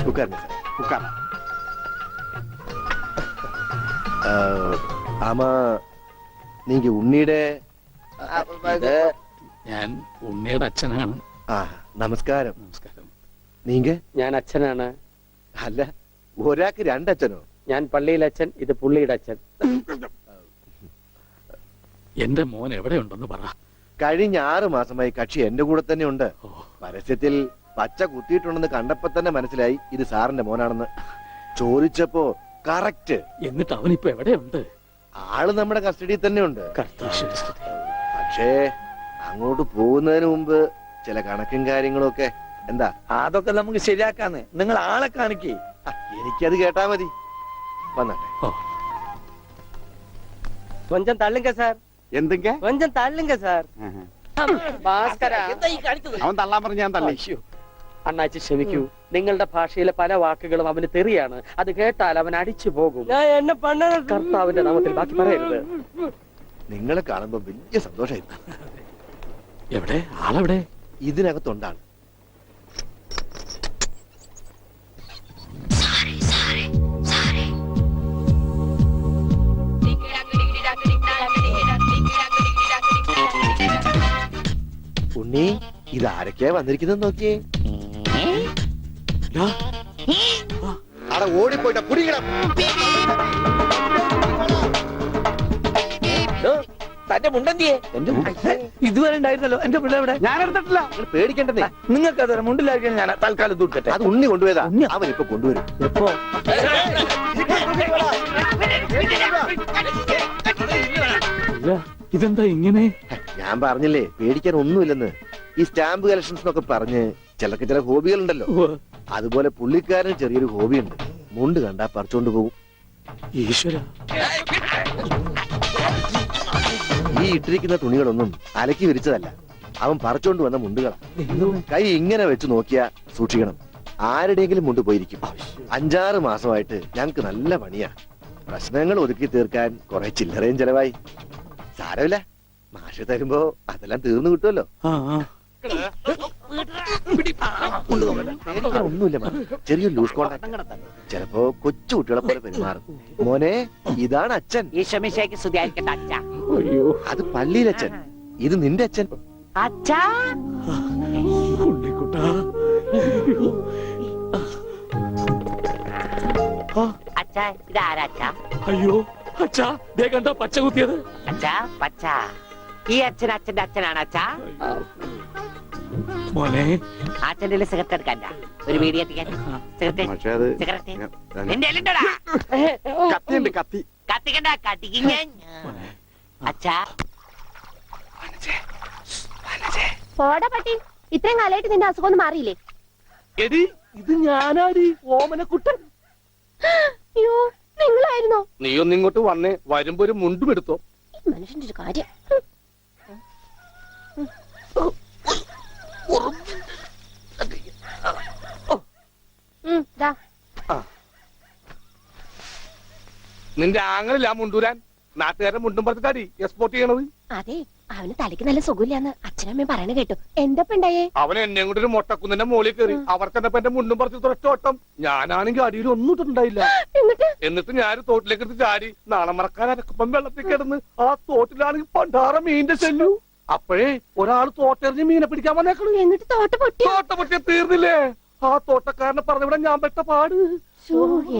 உட்காருங்க சார். ഉക്കാർ. ஆமா, நீங்க உன்னிட ഞാൻ ഉണ്ണിയുടെ അച്ഛനാണ്. നമസ്കാരം. നമസ്കാരം. നീങ്ക? ഞാൻ അച്ഛനാണ്. അല്ല, ഒരാൾക്ക് രണ്ടച്ഛനോ? ഞാൻ പള്ളിയിലെ അച്ഛൻ, ഇത് പുള്ളിയുടെ അച്ഛൻ. എന്റെ മോൻ എവിടെയുണ്ടെന്ന് പറ. കഴിഞ്ഞ 6 മാസമായി കക്ഷി എന്റെ കൂടെ തന്നെ ഉണ്ട്. ഓ. പരസ്യത്തിൽ പച്ച കുത്തിയിട്ടുണ്ടെന്ന് കണ്ടപ്പോ തന്നെ മനസ്സിലായി ഇത് സാറിന്റെ മോനാണെന്ന്. ചോദിച്ചപ്പോ കറക്റ്റ്. എന്നിട്ട് അവനിപ്പോ എവിടെയുണ്ട്? ആള് നമ്മുടെ കസ്റ്റഡിയിൽ തന്നെ ഉണ്ട്. കർത്താശ്വരി സ്തുതി. പക്ഷേ അങ്ങോട്ട് പോകുന്നതിന് മുമ്പ് ചില കണക്കും കാര്യങ്ങളും ഒക്കെ. എന്താ? അതൊക്കെ നമുക്ക് ശരിയാക്കാന്ന്. നിങ്ങൾ ആളെ കാണിക്കേ. എനിക്കത് കേട്ടാ മതി. വന്നാട്ടെ. ഓ, കൊഞ്ചം തള്ളുങ്ക സാർ, എന്തെങ്ക? കൊഞ്ചം തള്ളുങ്ക സാർ. ഭാസ്കര, അവൻ തള്ളാൻ പറഞ്ഞ ഞാൻ തള്ളി. അണ്ണാച്ചി ക്ഷമിക്കൂ. നിങ്ങളുടെ ഭാഷയിലെ പല വാക്കുകളും അവന് തെറിയാണ്. അത് കേട്ടാൽ അവൻ അടിച്ചു പോകും. കർത്താവിന്റെ നാമത്തിൽ ബാക്കി പറയരുത്. നിങ്ങളെ കാണുമ്പോ വലിയ സന്തോഷമായിരുന്നു. എവിടെ ആളെവിടെ? ഇതിനകത്തുണ്ടാണ്. ഉണ്ണി, ഇതാരൊക്കെയാ വന്നിരിക്കുന്നത് നോക്കിയേ. അവിടെ ഓടിപ്പോയിട്ട കുടിക്കണം. തന്റെ മുണ്ടെന്തിയെ? ഇതുവരെ ഉണ്ടായിരുന്നല്ലോ. എന്റെ പിള്ളേ എവിടെ? ഞാൻ എടുത്തിട്ടില്ല. പേടിക്കണ്ടേ, നിങ്ങൾക്ക് അത് മുണ്ടിലായിരിക്കും. ഞാൻ തൽക്കാലം ദൂക്കട്ടെ. അത് ഉണ്ണി കൊണ്ടുപോയതാ. അവൻ ഇപ്പൊ കൊണ്ടുവരും. എപ്പോ? ഇതെന്താ ഇങ്ങനെ? ഞാൻ പറഞ്ഞില്ലേ പേടിക്കാൻ ഒന്നുമില്ലെന്ന്. ഈ സ്റ്റാമ്പ് കളക്ഷൻസ് എന്നൊക്കെ പറഞ്ഞ് ചിലർക്ക് ചില ഹോബികളുണ്ടല്ലോ. അതുപോലെ പുള്ളിക്കാരന് ചെറിയൊരു ഹോബിയുണ്ട്. മുണ്ട് കണ്ടാ പറിച്ചോണ്ട് പോകും. ഈശ്വര, ഈ ഇട്ടിരിക്കുന്ന തുണികളൊന്നും അലക്കി വിരിച്ചതല്ല. അവൻ പറിച്ചോണ്ട് വന്ന മുണ്ടുകളാ. കൈ ഇങ്ങനെ വെച്ച് നോക്കിയാ സൂക്ഷിക്കണം, ആരുടെയെങ്കിലും മുണ്ട് പോയിരിക്കും. 5-6 മാസമായിട്ട് ഞങ്ങക്ക് നല്ല പണിയാ. പ്രശ്നങ്ങൾ ഒതുക്കി തീർക്കാൻ കുറെ ചില്ലറയും ചെലവായി. സാരമില്ല, മാഷ് തരുമ്പോ അതെല്ലാം തീർന്നു കിട്ടുമല്ലോ. ആ ഒന്നുമില്ല മോനെ. ചെറിയൊരു ലൂസ് കോണ്ടാക്ട്. ചിലപ്പോ കൊച്ചു കുട്ടികളെ പോലെ പെരുമാറും. മോനെ, ഇതാണ് അച്ഛൻ. ഈശോമിശിഹായ്ക്ക് സ്തുതിയായിരിക്കട്ടെ അച്ഛ. അത് പള്ളിയിലച്ഛൻ. ഇത് നിന്റെ അച്ഛൻ. അച്ഛാ അച്ഛാ ഇതാരാ അച്ഛാ? അയ്യോ അച്ഛാ, ദേ കണ്ടോ പച്ച കുത്തിയത്. അച്ഛാ പച്ച. ഈ അച്ഛൻ അച്ഛന്റെ അച്ഛനാണ് അച്ഛാ. മോനെ, അച്ഛന്റെ സിഗരറ്റ് എടുക്കാൻ ഒരു വീഡിയോ എത്തിക്കാൻ. പക്ഷെ അത് സിഗരറ്റ് നിന്റെ കയ്യിലുണ്ടോടാ? കത്തിയുണ്ട്, കത്തി. കത്തിക്കണ്ട, കത്തിക്കും ഞാൻ. അച്ഛാ പോടാ പട്ടി, ഇത്രയും കാലമായിട്ട് നിന്റെ അസുഖം ഒന്നും മാറിയില്ലേ? എടി ഇത് ഞാനാടി ഓമനക്കുട്ടൻ. അയ്യോ, നിങ്ങളായിരുന്നോ? നീ ഒന്ന് ഇങ്ങോട്ട് വന്നേ, വരുമ്പോ ഒരു മുണ്ടും എടുത്തോ. ഈ മനുഷ്യന്റെ ഒരു കാര്യം. ദാ. നിന്റെ ആങ്ങളില്ല മുണ്ടൂരാൻ. നാട്ടുകാരെ മുണ്ടും പറഞ്ഞിട്ടാടി എക്സ്പോർട്ട് ചെയ്യണത്. അതെ, അവന് തലയ്ക്ക് നല്ല സുഖമില്ലാന്ന് അച്ഛനമ്മയും പറയണ കേട്ടു. എന്താ ഉണ്ടായേ? അവൻ എന്നെ കൊണ്ട് ഒരു മൊട്ടക്കുന്നിന്റെ മുകളിൽ കയറി. അവർക്കെന്നപ്പോ എന്റെ മുണ്ടും പറിച്ച് ഒറ്റോട്ടം. ഞാനാണെങ്കിൽ അടിയിൽ ഒന്നും ഇട്ടുണ്ടായില്ല. എന്നിട്ട് ഞാൻ തോട്ടിലേക്ക് എടുത്ത് ചാടി. നാളെ മറക്കാൻ അരക്കപ്പം വെള്ളത്തിൽ കിടന്ന് ആ തോട്ടിലാണെങ്കിൽ പണ്ടാറ മീനിന്റെ ചെല്ലു. അപ്പോഴേ ഒരാൾ തോട്ടെറിഞ്ഞ് മീനെ പിടിക്കാൻ വന്നേക്കണു. എന്നിട്ട് തോട്ട പൊട്ടി. തോട്ട പൊട്ടിയ തീർന്നില്ലേ? ആ തോട്ടക്കാരനെ പറഞ്ഞവിടെ ഞാൻ പെട്ട പാട്.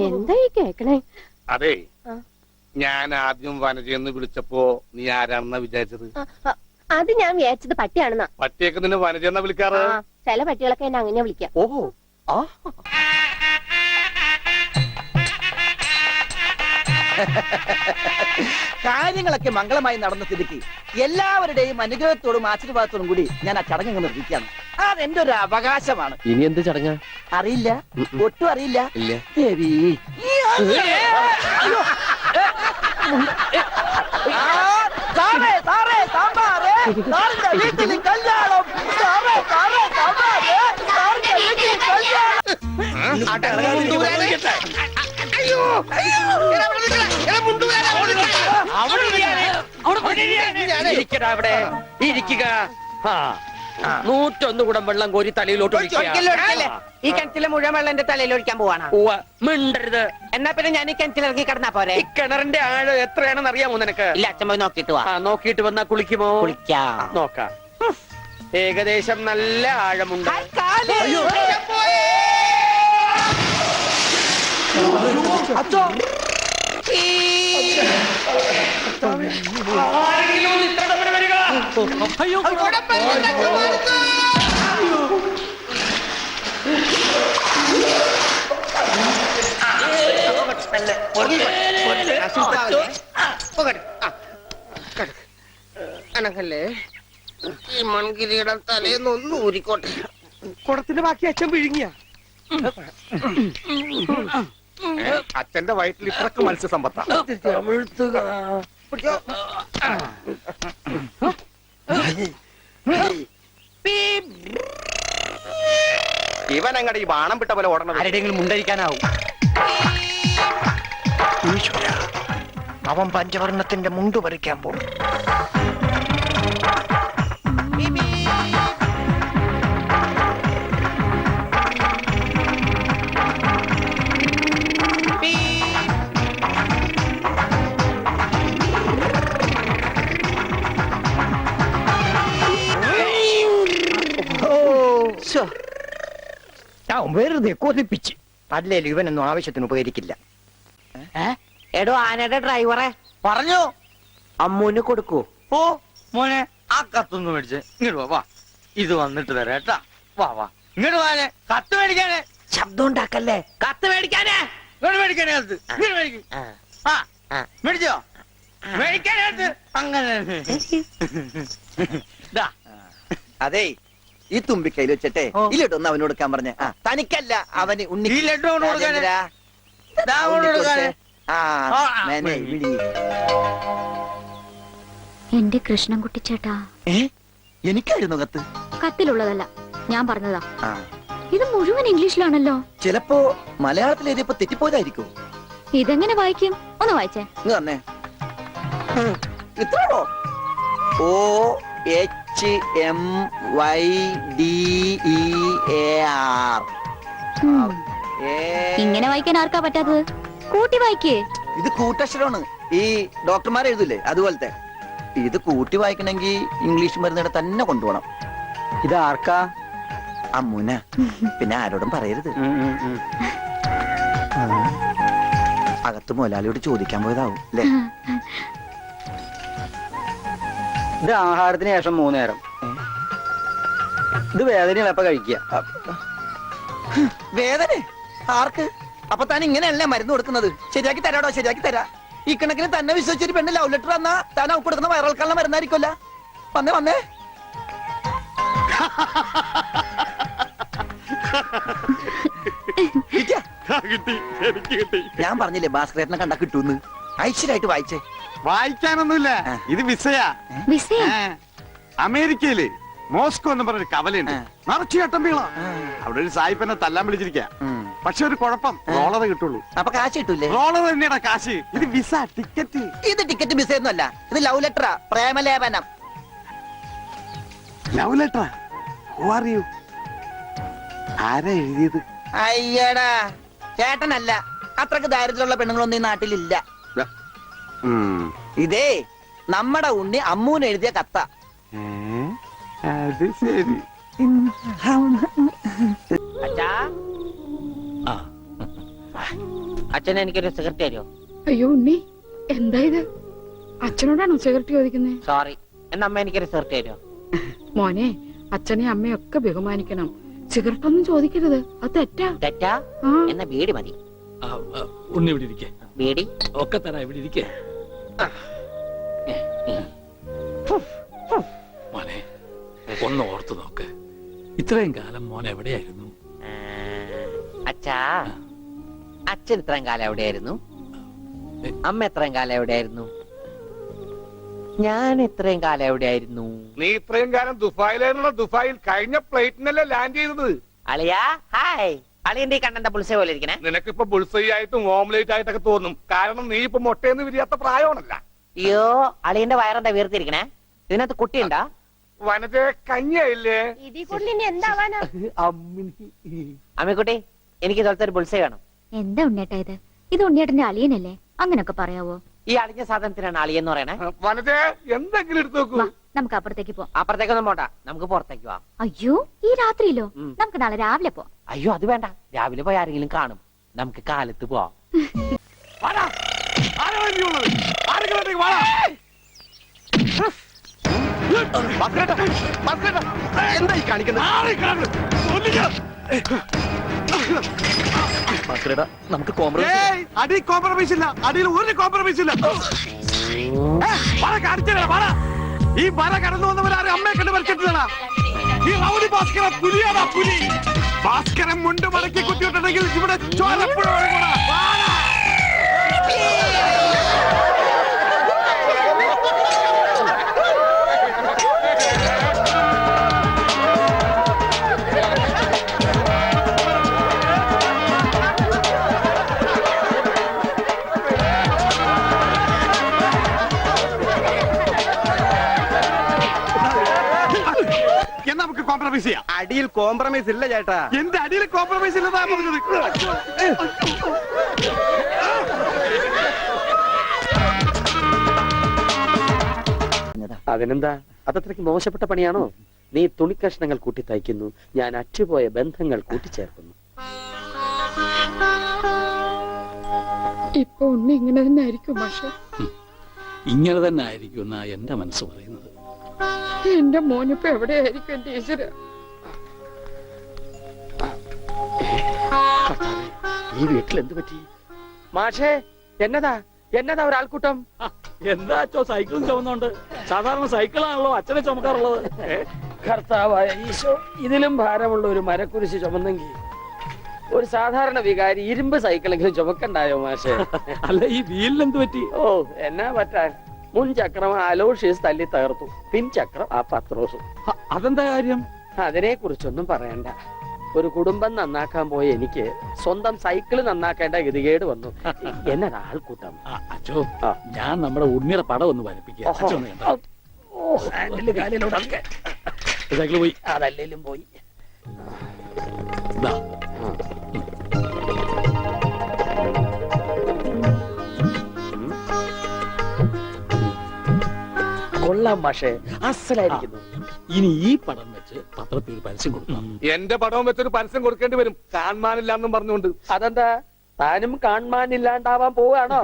എന്താ ഈ കേക്കണേ? അതെ, ആ. ഞാൻ ആദ്യം വനജയെന്ന് വിളിച്ചപ്പോ നീ ആരാണെന്നാ വിചാരിച്ചത്? അത് ഞാൻ വിചാരിച്ചത് പട്ടിയാണെന്നാ. പട്ടിയൊക്കെ നിന്നെ വനജയെന്നാ വിളിക്കാറ്. ചില പട്ടികളൊക്കെ എന്നെ അങ്ങനെ വിളിക്കാം. ഓഹോ, ആ കാര്യങ്ങളൊക്കെ മംഗളമായി നടന്ന സ്ഥിതിക്ക് എല്ലാവരുടെയും അനുഗ്രഹത്തോടും ആശീർവാദത്തോടും കൂടി ഞാൻ ആ ചടങ്ങ് നിർവഹിക്കുകയാണ്. അതെന്റെ ഒരു അവകാശമാണ്. ഇനി എന്ത് ചടങ്ങാ? അറിയില്ല, ഒട്ടും അറിയില്ല. ഇല്ല. ദേവി. സാറേ സാറേ സാമ്പാറ്, സാറിന്റെ വീട്ടിൽ കല്യാണം. സാറേ സാറേ സാമ്പാറ്, സാറിന്റെ വീട്ടിൽ കല്യാണം. ഇരിക്കടാ അവിടെ, ഇരിക്കുക. 101 കുടം വെള്ളം കോരി തലയിലോട്ട് ഒഴിക്കുക. ഈ കിണറ്റിലെ മുഴുവൻ വെള്ളം എന്റെ തലയിൽ ഒഴിക്കാൻ പോവാണ്. മിണ്ടരുത്. എന്നാ പിന്നെ ഞാൻ ഈ കിണറ്റിൽ ഇറങ്ങി കിടന്നാ പോരെ? ഈ കിണറിന്റെ ആഴം എത്രയാണെന്ന് അറിയാമോ നിനക്ക്? ഇല്ല, അച്ഛൻ പോയി നോക്കിട്ട് വാ. നോക്കിട്ട് വന്നാ കുളിക്കുമോ? കുളിക്കാം. നോക്കാം. ഏകദേശം നല്ല ആഴമുണ്ട്. അച്ഛോ, അയ്യോ അനക്കല്ലേ, ഈ മൺകിരിയുടെ തലേന്നൊന്ന് ഊരിക്കോട്ടെ. കുടത്തിന്റെ ബാക്കി അച്ഛൻ വിഴുങ്ങിയ. അച്ഛന്റെ വയറ്റിൽ ഇത്രക്ക് മത്സ്യസമ്പത്താ. ഇവൻ അങ്ങടെ ഈ ബാണം വിട്ട പോലെ ഓടണം. ആരുടെയെങ്കിലും മുണ്ടരിക്കാനാവും. അവൻ പഞ്ചവർണ്ണത്തിന്റെ മുണ്ടു പറിക്കാൻ പോകും. വെറുതെ കൊതിപ്പിച്ച്. അല്ലേലും ഇവനൊന്നും ആവശ്യത്തിന് ഉപകരിക്കില്ല. എടോ ആനയുടെ ഡ്രൈവറെ പറഞ്ഞു. അമ്മൂന് കൊടുക്കൂ. ഓ മോനെ, ആ കത്തൊന്ന് മേടിച്ച് ഇങ്ങോട്ട് വാ. ഇത് വന്നിട്ട് തരാം കേട്ടാ. വാ വാ, ഇങ്ങോട്ട് വാനെ. കത്ത് മേടിക്കാനേ. ശബ്ദം ഉണ്ടാക്കല്ലേ. കത്ത് മേടിക്കാനേ. ഇങ്ങോട്ട് മേടിക്കാനേ കത്ത്. ഇങ്ങോട്ട് മേടിക്കും. ആ മേടിച്ചോ? മേടിക്കാനകത്ത് അങ്ങനെ. അതെ, ഈ തുമ്പിക്കൈയിൽ വെച്ചിട്ടെ ഈ ലഡു ഒന്ന് അവനോട് കൊടുക്കാൻ പറഞ്ഞ. തനിക്കല്ല, അവന് ഉണ്ണി. ഈ ലഡു കൊണ്ട് കൊടുക്കാനേ. രാജേന്ദ്ര, ദാ കൊണ്ട് കൊടുക്കാനേ. മേനെ വിളി. എന്റെ കൃഷ്ണൻകുട്ടി ചേട്ടാ. എനിക്കായിരുന്നു കത്ത്. കത്തിലുള്ളതല്ല, ഞാൻ പറഞ്ഞതാ. ആ, ഇത് മുഴുവൻ ഇംഗ്ലീഷിലാണല്ലോ. ചിലപ്പോ മലയാളത്തിൽ എഴുതിയപ്പോ തെറ്റിപ്പോയതായിരിക്കും. ഇതെങ്ങനെ വായിക്കും? ഒന്ന് വായിച്ചേ. ഇന്ന് തന്നെ ഇത്രയോ? OH HMYDEAR. ഇങ്ങനെ വായിക്കാൻ ആർക്കാ പറ്റാത്തത്? കൂട്ടി വായിക്കേ. ഇത് കൂട്ടക്ഷരമാണ്. ഈ ഡോക്ടർമാർ എഴുതില്ലേ അതുപോലത്തെ. ഇത് കൂട്ടി വായിക്കണമെങ്കിൽ ഇംഗ്ലീഷ് മരുന്നിടെ തന്നെ കൊണ്ടുപോകണം. ഇത് ആർക്കാ? അമ്മൂന. പിന്നെ ആരോടും പറയരുത്. അകത്ത് മുതലാളിയോട് ചോദിക്കാൻ പോയതാവും അല്ലേ? ഇത് ആഹാരത്തിന് ശേഷം 3 നേരം. ഇത് വേദനയാണ് എപ്പ കഴിക്കുക. വേദന ആർക്ക്? അപ്പൊ താൻ ഇങ്ങനെയല്ലേ മരുന്ന് കൊടുക്കുന്നത്? ശരിയാക്കി തരാടോ, ശരിയാക്കി തരാ. ഈ കണക്കിന് തന്നെ വിശ്വസിച്ചൊരു പെണ്ണ് ലവ് ലെറ്റർ തന്നാ താൻ അവർക്ക് കൊടുക്കുന്ന വയറിളക്കാനുള്ള മരുന്നായിരിക്കുമല്ല. വന്നേ വന്നേ. ഇരിക്ക. ഞാൻ പറഞ്ഞില്ലേ ഭാസ്കരേട്ടനെ കണ്ടാ കിട്ടൂന്ന്. ഐശ്വര്യമായിട്ട് വായിച്ചേ. വായിക്കാനൊന്നുമില്ല, ഇത് വിസയാ. വിസയ? അമേരിക്കയില് മോസ്കോ എന്ന് പറഞ്ഞൊരു കവലയുണ്ട്, നിറച്ചു ചട്ടമ്പികളാ. അവിടെ ഒരു സായിപ്പനെ തല്ലാൻ വിളിച്ചിരിക്ക. പക്ഷെ ഒരു കുഴപ്പം, റോളർ കിട്ടുള്ളൂ. അപ്പൊ കാശ് കിട്ടൂലേ? റോളർ തന്നെയാ കാശ്. ഇത് വിസ, ടിക്കറ്റ്. ഇത് ടിക്കറ്റ് വിസ ഒന്നുമല്ല, ഇത് ലവ് ലെറ്ററാ, പ്രേമലേപനം. ലവ് ലെറ്ററാ? Who are you? ആരാ എഴുതിയത്? അയ്യടാ ചേട്ടനല്ല. അത്രക്ക് ദാരിദ്ര്യമുള്ള പെണ്ണുങ്ങളൊന്നും ഈ നാട്ടിലില്ല. ഇതേ നമ്മടെ ഉണ്ണി അമ്മൂന് എഴുതിയ കത്ത. അത് ശരി. അച്ഛാ, അച്ഛൻ എനിക്കൊരു സിഗരറ്റ് തരുമോ? അയ്യോ ഉണ്ണി, എന്താ ഇത്? അച്ഛനോടാണോ സിഗരറ്റ് ചോദിക്കുന്നേ? സോറി, എന്നാ അമ്മ എനിക്കൊരു സിഗരറ്റ് തരുമോ? മോനെ, അച്ഛനെ അമ്മയൊക്കെ ബഹുമാനിക്കണം. സിഗരറ്റ് ഒന്നും ചോദിക്കരുത്, അത് തെറ്റാ. തെറ്റാ? എന്നാ ബീഡി മതി. ഉണ്ണി ഇവിടെ ഇരിക്കേ. ബീഡി ഒക്കെ തരാ, ഇവിടെ ഇരിക്കേ. മോനെ ഒന്ന് ഓർത്തു നോക്ക്, ഇത്രയും കാലം മോൻ എവിടെയായിരുന്നു? അച്ഛാ, അച്ഛൻ ഇത്രയും കാലം എവിടെയായിരുന്നു? അമ്മ എത്രയും കാലം എവിടെയായിരുന്നു? ഞാൻ ഇത്രയും കാലം എവിടെയായിരുന്നു? നീ ഇത്രയും കാലം ദുബായിലായിരുന്നുള്ള ദുബായിൽ കഴിഞ്ഞ പ്ലേറ്റിനല്ലേ ലാൻഡ് ചെയ്തത്. അളിയാ ഹായ്. അളിയന്റെ ഈ കണ്ണന്റെ പുളിസ പോലെ ഇരിക്കണേ. നിനക്കിപ്പോ ബുൾസൈ ആയിട്ടും ഓംലേറ്റ് ആയിട്ടൊക്കെ തോന്നും. കാരണം നീ ഇപ്പൊ മുട്ടയെന്ന് വിരിയാത്ത പ്രായമാണല്ല. അയ്യോ, അളിയന്റെ വയറെന്താ വീർത്തിരിക്കണേ? ഇതിനകത്ത് കുട്ടിയുണ്ടാ? വനത്തെ കഞ്ഞിയായില്ലേ? ഇതിൽ കൂടുതൽ ഇനി എന്താവാനാ? അമ്മിക്കുട്ടി, എനിക്ക് ഇതുപോലത്തെ ഒരു ബുൾസൈ വേണം. എന്താ ഉണ്ണേട്ടാ ഇത്? ഇത് ഉണ്ണിയേട്ടന്റെ അളിയനല്ലേ? അങ്ങനൊക്കെ പറയാവോ? ഈ അളിഞ്ഞ സാധനത്തിനാണ് അളിയെന്ന് പറയണേ. വനത്തെ എന്തെങ്കിലും എടുത്തു നോക്കൂ. വാ, നമുക്ക് അപ്പുറത്തേക്ക് പോവാം. അപ്പുറത്തേക്കൊന്നും പോണ്ട, നമുക്ക് പുറത്തേക്ക് പോവാം. അയ്യോ, ഈ രാത്രിയിലോ? നമുക്ക് നാളെ രാവിലെ പോവാം. അയ്യോ അത് വേണ്ട, രാവിലെ പോയി ആരെങ്കിലും കാണും. നമുക്ക് കാലത്ത് പോവാം. എന്തായി കാണിക്കുന്നത്? നമുക്ക് അടി കോംപ്രമൈസ് ഇല്ല, അടിയിൽ ഒരു കോംപ്രമൈസ് ഇല്ല. ഈ മല കടന്നു വന്നവരാരും അമ്മയെ കണ്ട് മരിച്ചിട്ടില്ല. ഈ റൗഡി ഭാസ്കര പുലിയാടാ, പുലി. ഭാസ്കരൻ മുണ്ട് മടക്കി കുത്തിയിട്ടുണ്ടെങ്കിൽ ഇവിടെ ചോരപ്പുഴ ഒഴുകുമെടാ. നമുക്ക് കോംപ്രമൈസ് ചെയ്യാം. അടിയിൽ കോംപ്രമൈസ് ഇല്ല ചേട്ടാ. എന്റെ അടിയിൽ കോംപ്രമൈസ് ഇല്ലെന്നാ പറഞ്ഞത്. അതിനെന്താ, അതത്രയ്ക്ക് മോശപ്പെട്ട പണിയാണോ? നീ തുണിക്കഷ്ണങ്ങൾ കൂട്ടി തയ്ക്കുന്നു, ഞാൻ അറ്റുപോയ ബന്ധങ്ങൾ കൂട്ടിച്ചേർക്കുന്നു. ഇപ്പൊ ഉണ്ണി ഇങ്ങനെ തന്നെ ആയിരിക്കും പക്ഷെ. ഇങ്ങനെ തന്നെ ആയിരിക്കും എന്നാ എന്റെ മനസ്സ് പറയുന്നത്. എന്റെ മോനിപ്പോ എവിടെയായിരിക്കും എന്റെ ഈശ്വര? ഈ വീട്ടിൽ എന്ത് പറ്റി? മാഷേ, എന്നതാ എന്നതാ ഒരാൾക്കൂട്ടം? എന്താ അച്ഛോ സൈക്കിളും ചുമന്നുണ്ട്? സാധാരണ സൈക്കിളാണല്ലോ അച്ഛനെ ചുമക്കാറുള്ളത്. കർത്താവായ ഈശോ, ഇതിലും ഭാരമുള്ള ഒരു മരക്കുരിശ് ചുമന്നെങ്കിൽ ഒരു സാധാരണ വികാരി ഇരുമ്പ് സൈക്കിളെങ്കിലും ചുമക്കണ്ടായോ മാഷേ? അല്ല, ഈ വീലിനെന്ത് പറ്റി? ഓ, എന്നാ പറ്റാൻ? മുൻ ചക്രം അലോഷ്യസ് തല്ലി തകർത്തു, പിൻചക്രം ആ പത്രോസും. അതെന്താ കാര്യം? അതിനെ കുറിച്ചൊന്നും പറയണ്ട. ഒരു കുടുംബം നന്നാക്കാൻ പോയ എനിക്ക് സ്വന്തം സൈക്കിള് നന്നാക്കേണ്ട ഗതികേട് വന്നു. എന്നതാ ആൾക്കൂട്ടം? അച്ഛോ, ഞാൻ നമ്മുടെ ഉണ്ണിയുടെ പടം ഒന്ന് വരപ്പിക്കുക. ഓ, ഹാൻഡില് കാലിലോട്ട് സൈക്കിള് പോയി. അതല്ലേലും പോയി. ദാ. കൊള്ളാം മാഷേ, അസലായിരിക്കുന്നു. ഇനി ഈ പടം വെച്ച് പത്രത്തിൽ ഒരു പരസ്യം കൊടുക്കണം. എന്റെ പടവും വെച്ചൊരു പരസ്യം കൊടുക്കേണ്ടി വരും, കാണാനില്ലാന്നും പറഞ്ഞുകൊണ്ട്. അതെന്താ, താനും കാണാനില്ലാണ്ടാവാൻ പോവാണോ?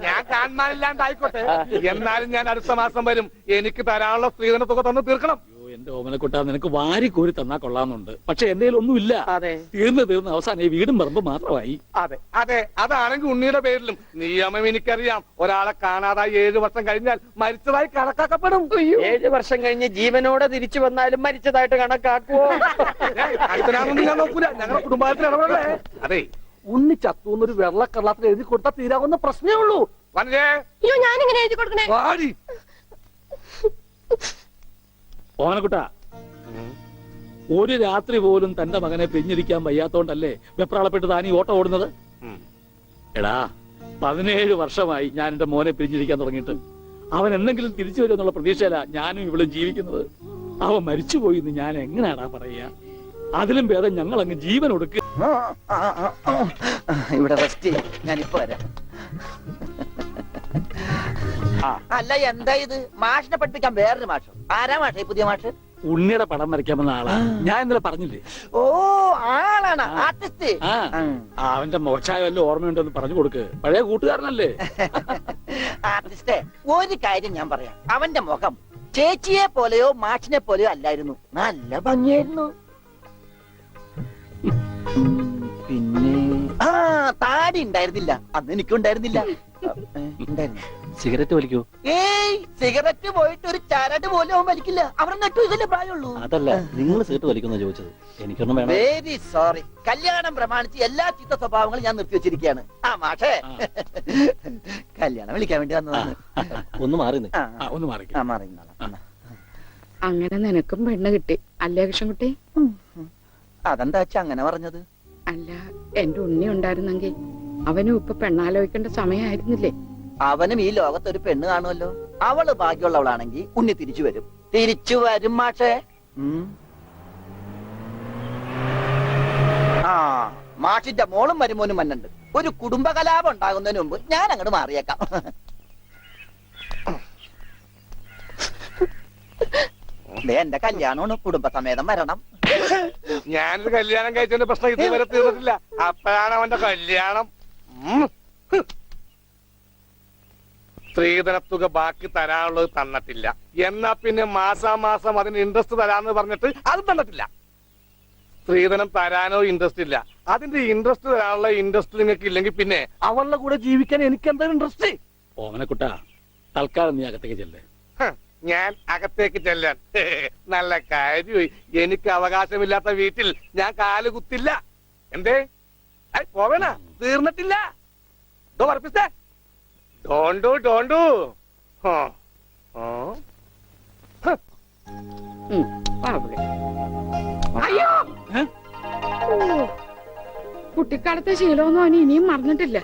ഞാൻ കാണാനില്ലാണ്ടായിക്കോട്ടെ, എന്നാലും ഞാൻ അടുത്ത മാസം വരും. എനിക്ക് തരാനുള്ള സ്ത്രീധന തുക തന്ന് തീർക്കണം. അയ്യോ, എന്റെ ഓമനക്കുട്ട, നിനക്ക് വാരി കോരി തന്നാ കൊള്ളാന്നുണ്ട്. പക്ഷെ എന്തെങ്കിലും ഒന്നുമില്ല. അതെ, തീർന്ന് അവസാനം ഈ വീടും പറമ്പ് മാത്രമായി. അതെ അതെ, അതാണെങ്കിൽ ഉണ്ണിയുടെ പേരിലും. നിയമം എനിക്കറിയാം. ഒരാളെ കാണാതായി 7 വർഷം കഴിഞ്ഞാൽ മരിച്ചതായി കണക്കാക്കപ്പെടും. 7 വർഷം കഴിഞ്ഞ് ജീവനോടെ തിരിച്ചു വന്നാലും മരിച്ചതായിട്ട് കണക്കാക്കുവോ? അടുത്തനാണെന്ന് ഞാൻ നോക്കൂല. ഞങ്ങളുടെ കുടുംബത്തിൽ ഇടപെടലേ. അതെ, ഉണ്ണി ചത്തു എന്നൊരു വെള്ളക്കള്ളത്തിൽ എഴുതി കൊടുത്താൽ തീരാവുന്ന പ്രശ്നമേ ഉള്ളൂ. വനജേ, അയ്യോ, ഞാനിങ്ങനെ എഴുതി കൊടുക്കണേ. വാടി. ഓമനക്കുട്ട, ഒരു രാത്രി പോലും തന്റെ മകനെ പിരിഞ്ഞിരിക്കാൻ വയ്യാത്തോണ്ടല്ലേ വെപ്രാളപ്പെട്ട് താനീ ഓട്ടം ഓടുന്നത്? എടാ, 17 വർഷമായി ഞാൻ എന്റെ മോനെ പിരിഞ്ഞിരിക്കാൻ തുടങ്ങിയിട്ട്. അവൻ എന്തെങ്കിലും തിരിച്ചു വരുമെന്നുള്ള പ്രതീക്ഷയില ഞാനും ഇവളും ജീവിക്കുന്നത്. അവൻ മരിച്ചുപോയി എന്ന് ഞാൻ എങ്ങനെയാടാ പറയാ? അതിലും ഭേദം ഞങ്ങൾ അങ്ങ് ജീവൻ ഒടുക്കുക. ഇവിടെ റെസ്റ്റ് ഞാനിപ്പോ വരാം. അല്ല, എന്താ ഇത്? മാഷിനെ പഠിപ്പിക്കാൻ വേറൊരു മാഷോ? ആരാ മാഷേ പുതിയ മാഷ്? ഉണ്ണിയുടെ പടം വരയ്ക്കാമെന്ന ആളാ. ഞാൻ ഇന്നലെ പറഞ്ഞില്ലേ? ഓ, ആളാണ് ആർട്ടിസ്റ്റ്. അവന്റെ മോശമായ വല്ല ഓർമ്മയുണ്ടെന്ന് പറഞ്ഞു കൊടുക്ക്. പഴയ കൂട്ടുകാരനല്ലേ? ആർട്ടിസ്റ്റേ, ഒരു കാര്യം ഞാൻ പറയാം. അവന്റെ മുഖം ചേച്ചിയെ പോലെയോ മാഷിനെ പോലെയോ അല്ലായിരുന്നു. നല്ല ഭംഗിയായിരുന്നു. പിന്നെ താടി ഉണ്ടായിരുന്നില്ല. അന്ന് എനിക്കുണ്ടായിരുന്നില്ല. സിഗരറ്റ് വലിക്കൂ? ഏയ്, സിഗരറ്റ് പോയിട്ട് ഒരു ചരട് പോലും അവൻ വലിക്കില്ല. അവരുടെ നെട്ടൂസല്ലേ പ്രായമുള്ളൂ. അതല്ല, നിങ്ങൾ സിഗരറ്റ് വലിക്കുന്ന ചോദിച്ചത്. എനിക്കൊന്നും വേണം. Very sorry. കല്യാണം പ്രമാണിച്ച് എല്ലാ ചീത്ത സ്വഭാവങ്ങളും ഞാൻ നിർത്തി വെച്ചിരിക്കുകയാണ്. ആ മാഷേ, കല്യാണം വിളിക്കാൻ വേണ്ടി വന്നതാണ്. ഒന്ന് മാറി ഒന്ന് മാറി മാറി. അങ്ങനെ നിനക്കും പെണ്ണ് കിട്ടി അല്ലേ കൃഷ്ണൻകുട്ടി? അതെന്താ വെച്ചാ അങ്ങനെ പറഞ്ഞത്? അല്ല, എന്റെ ഉണ്ണി ഉണ്ടായിരുന്നെങ്കിൽ അവനും ഇപ്പൊ പെണ്ണാലോചിക്കേണ്ട സമയമായിരുന്നില്ലേ? അവനും ഈ ലോകത്തൊരു പെണ്ണ് കാണുമല്ലോ. അവള് ഭാഗ്യമുള്ളവളാണെങ്കിൽ ഉണ്ണി തിരിച്ചു വരും. തിരിച്ചു വരും മാഷേ. ആ, മാഷിന്റെ മോളും മരുമോനും മന്നുണ്ട്. ഒരു കുടുംബകലാപം ഉണ്ടാകുന്നതിന് മുമ്പ് ഞാൻ അങ്ങോട്ട് മാറിയേക്കാം. എന്റെ കല്യാണമാണ്, കുടുംബസമേതം വരണം. ഞാനൊരു കല്യാണം കഴിച്ചതിന്റെ പ്രശ്നം ഇതുവരെ തീർന്നിട്ടില്ല. അപ്പോഴാണ് അവന്റെ കല്യാണം. സ്ത്രീധനത്തുക ബാക്കി തരാനുള്ളത് തന്നിട്ടില്ല. എന്നാ പിന്നെ മാസാമാസം അതിന് ഇൻട്രസ്റ്റ് തരാന്ന് പറഞ്ഞിട്ട് അത് തന്നിട്ടില്ല. സ്ത്രീധനം തരാനോ ഇൻട്രസ്റ്റ് ഇല്ല. അതിന്റെ ഇൻട്രസ്റ്റ് തരാനുള്ള ഇൻട്രസ്റ്റ് നിങ്ങൾക്ക് ഇല്ലെങ്കിൽ പിന്നെ അവളുടെ കൂടെ ജീവിക്കാൻ എനിക്ക് എന്താ ഇൻട്രസ്റ്റ്? ഓമനക്കുട്ട, തൽക്കാലം നീ അകത്തേക്ക് ചെല്ലേ. ഞാൻ അകത്തേക്ക് ചെല്ലാൻ നല്ല കാര്യമായി. എനിക്ക് അവകാശമില്ലാത്ത വീട്ടിൽ ഞാൻ കാല് കുത്തില്ല. എന്തേ പോവേണ? തീർന്നിട്ടില്ല. പറപ്പിച്ചേ. ഡോണ്ടു. അയ്യോ, കുട്ടിക്കാലത്തെ ശീലമൊന്നും അവന് ഇനിയും മറന്നിട്ടില്ല.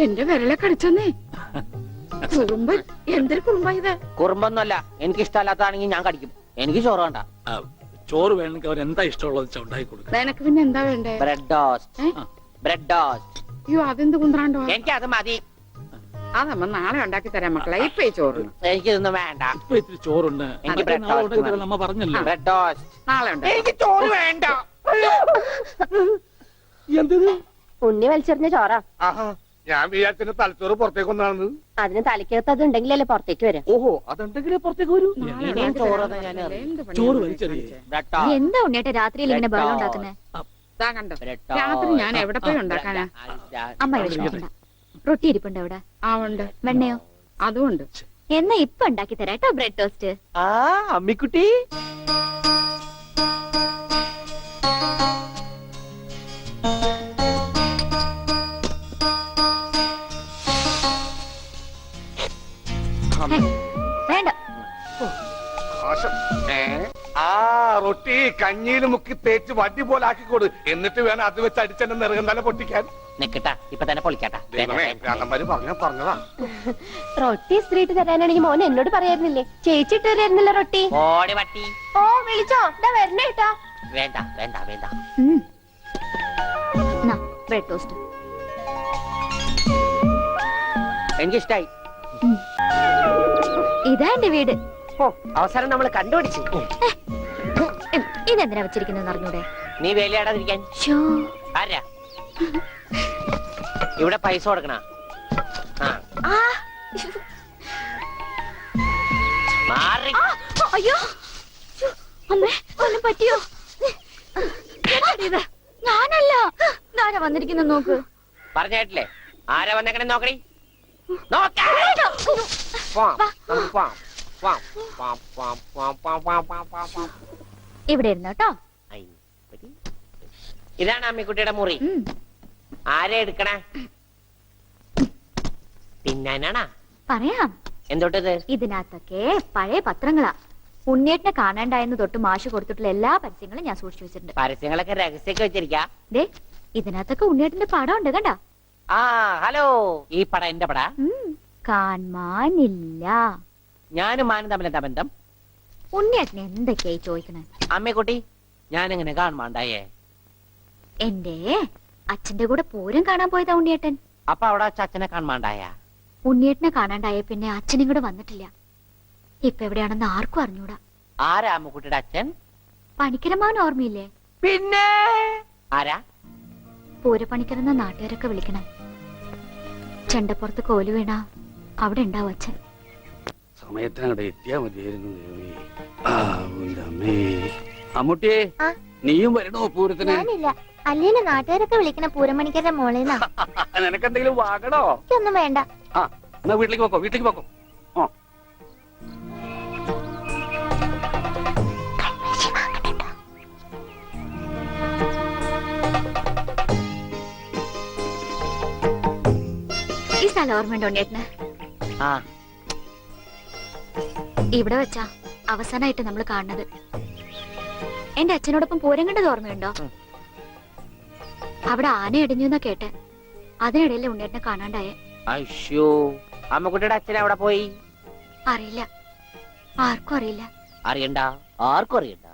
എന്റെ വിരലെ കടിച്ചെന്നേ. കുറുമ്പ്, എന്തൊരു കുറുമ്പാ ഇത്? കുറുമ്പൊന്നുമല്ല, എനിക്ക് ഇഷ്ടമല്ലാത്തതാണെങ്കിൽ ഞാൻ കടിക്കും. എനിക്ക് ചോറ് വേണ്ട. ചോറ് വേണമെങ്കിൽ അവൻ എന്താ ഇഷ്ടമുള്ളത് ഉണ്ടാക്കി കൊടുക്കും. നിനക്ക് പിന്നെ എന്താ വേണ്ടേ? Bread toast. അയ്യോ, അതെന്ത് കുന്ത്രാണ്ടോ? എനിക്ക് അത് മതി. അതമ്മ നാളെ ഉണ്ടാക്കി തരാം മക്കളെ. ഇപ്പൊ ഈ ചോറ് എനിക്കിതൊന്നും വേണ്ട. ഇപ്പൊ ഇത്തിരി ചോറുണ്ട്. എനിക്ക് ബ്രെഡ് ടോസ്റ്റ്. നമ്മ പറഞ്ഞല്ലോ. ബ്രെഡ് ടോസ്റ്റ് നാളെ ഉണ്ട്. എനിക്ക് ചോറ് വേണ്ട. എന്തത്? ഉണ്ണി വലിച്ചെറിഞ്ഞ ചോറാ. ഞാൻ വിചാരിച്ചതിന്റെ തലച്ചോറ് പുറത്തേക്ക് ഒന്നാണ്. അതിന് തലയ്ക്കകത്ത് അത് ഉണ്ടെങ്കിലല്ലേ പുറത്തേക്ക് വരാം. ഓഹോ, അതുണ്ടെങ്കിലേ പുറത്തേക്ക് വരൂ. ചോറ് വലിച്ചെറിയേ. എന്താ ഉണ്ണിയേട്ട രാത്രിയിൽ ഇങ്ങനെ ബഹളം ഉണ്ടാക്കുന്നേ? കണ്ടോ, രാത്രി ഞാൻ എവിടെ പോയി ഉണ്ടാക്കാനാ? അമ്മ വിഷമിക്കണ്ട. റൊട്ടി ഇരിപ്പുണ്ടോ അവിടെ? ആ ഉണ്ട്. വെണ്ണയോ? അതും ഉണ്ട്. എന്നാ ഇപ്പൊ ഉണ്ടാക്കി തരാം കേട്ടോ ബ്രെഡ് ടോസ്റ്റ്. ആ അമ്മിക്കുട്ടി, വേണ്ട. ആ റൊട്ടി കഞ്ഞിയിൽ മുക്കി തേച്ച് വടി പോലെ ആക്കിക്കോട്. എന്നിട്ട് വേണം അത് വെച്ച് അടിച്ചെന്നെ നിറകം തല പൊട്ടിക്കാൻ. നിക്കട്ടാ ഇപ്പൊ തന്നെ പൊളിക്കട്ടാ. ദൈവമേ, അണ്ണന്മാര് പറഞ്ഞതാ. റൊട്ടി സ്ത്രീട്ട് തരാനാണെങ്കിൽ മോൻ എന്നോട് പറയായിരുന്നില്ലേ? ചേച്ചി ഇട്ട് തരായിരുന്നില്ല റൊട്ടി. ഓടി വട്ടി. ഓ വിളിച്ചോ, ഇതാ വരണേ കേട്ടാ. വേണ്ട വേണ്ട വേണ്ട. Bread toast. എനിക്കിഷ്ടായി. ഇതാ എന്റെ വീട്. ഓ അവസാനം നമ്മൾ കണ്ടുപിടിച്ചു. ഇതെന്തിനാ വെച്ചിരിക്കുന്നത് അറിഞ്ഞൂടെ? നീ വേലയാടാതിരിക്കാൻ. ആരാ ഇവിടെ പൈസ കൊടുക്കണ? മാറി. അയ്യോ അമ്മേ, ഒന്നും പറ്റിയോ? ഇത് ഞാനല്ല. ആരാ വന്നിരിക്കുന്ന നോക്ക്. പറഞ്ഞായിട്ടില്ലേ ആരാ വന്നേക്കണേ നോക്കണേ. ഇവിടെ ഇരുന്നോ കേട്ടോ. ഇതാണ് അമ്മിക്കുട്ടിയുടെ മുറി. ആരെ എടുക്കണേ? തിന്നാനാണാ? പറയാം. എന്തോട്ടത്? ഇതിനകത്തൊക്കെ പഴയ പത്രങ്ങളാ. ഉണ്ണിയേട്ടനെ കാണാണ്ടായെന്ന് തൊട്ട് മാഷ് കൊടുത്തിട്ടുള്ള എല്ലാ പരസ്യങ്ങളും ഞാൻ സൂക്ഷിച്ചു വെച്ചിട്ടുണ്ട്. പരസ്യങ്ങളൊക്കെ രഹസ്യമൊക്കെ വെച്ചിരിക്കാ. ദേ ഇതിനകത്തൊക്കെ ഉണ്ണിയേട്ടന്റെ പടം ഉണ്ട് കണ്ടാ. ആ ഹലോ, ഈ പടം എന്റെ പടാ? കാണാനില്ല. ഞാനും മാനും തമ്മിൽ എന്താ ബന്ധം? ഉണ്ണിയേട്ടനെ എന്തൊക്കെയായി ചോദിക്കണേ? അമ്മക്കുട്ടി ഞാനെങ്ങനെ കാണുമാണ്ടായേ? എന്റെ അച്ഛന്റെ കൂടെ പൂരം കാണാൻ പോയതാ ഉണ്ണിയേട്ടൻ. അപ്പൊ അവിടെ അച്ഛനെ കാണുമാണ്ടായ? ഉണ്ണിയേട്ടനെ കാണാണ്ടായ പിന്നെ അച്ഛനും കൂടെ വന്നിട്ടില്ല. ഇപ്പൊ എവിടെയാണെന്ന് ആർക്കും അറിഞ്ഞൂടാ. ആരാ അമ്മക്കുട്ടിയുടെ അച്ഛൻ? പണിക്കരമാവൻ ഓർമ്മയില്ലേ? പിന്നെ ആരാ? പൂരപ്പണിക്കരെന്ന നാട്ടുകാരൊക്കെ വിളിക്കണം. ചെണ്ടപ്പുറത്ത് കോല് വീണ അവിടെ ഉണ്ടാവും അച്ഛൻ. സമയത്തിനവിടെ എത്തിയാ മതിയായിരുന്നു. അമ്മൂട്ടിയെ നീയും വരണോ പൂരത്തിന്? അല്ലേലും നാട്ടുകാരൊക്കെ വിളിക്കണ പൂരമണിക്കരുടെ മോളേന്നാ. നിനക്കെന്തെങ്കിലും വാങ്ങണോ? ഒന്നും വേണ്ട. ആ എന്നാ വീട്ടിലേക്ക് പോക്കോ, വീട്ടിലേക്ക് പോക്കോ. ആ ഈ സ്ഥലം ഓർമ്മയുണ്ടോ ഉണ്ണിയേട്ടന്? ആ ഇവിടെ വെച്ചാ അവസാനമായിട്ട് നമ്മൾ കാണുന്നത്. എന്റെ അച്ഛനോടൊപ്പം പൂരം കണ്ടത് ഓർമ്മയുണ്ടോ? അവിടെ ആന ഇടിഞ്ഞു എന്നാ കേട്ടെ. അതിനിടയിലെ ഉണ്ണിയേട്ടനെ കാണാണ്ടായേ. അയ്യോ, അമ്മക്കുട്ടിയുടെ അച്ഛൻ അവിടെ പോയി? അറിയില്ല, ആർക്കും അറിയില്ല. അറിയണ്ട, ആർക്കും അറിയണ്ട.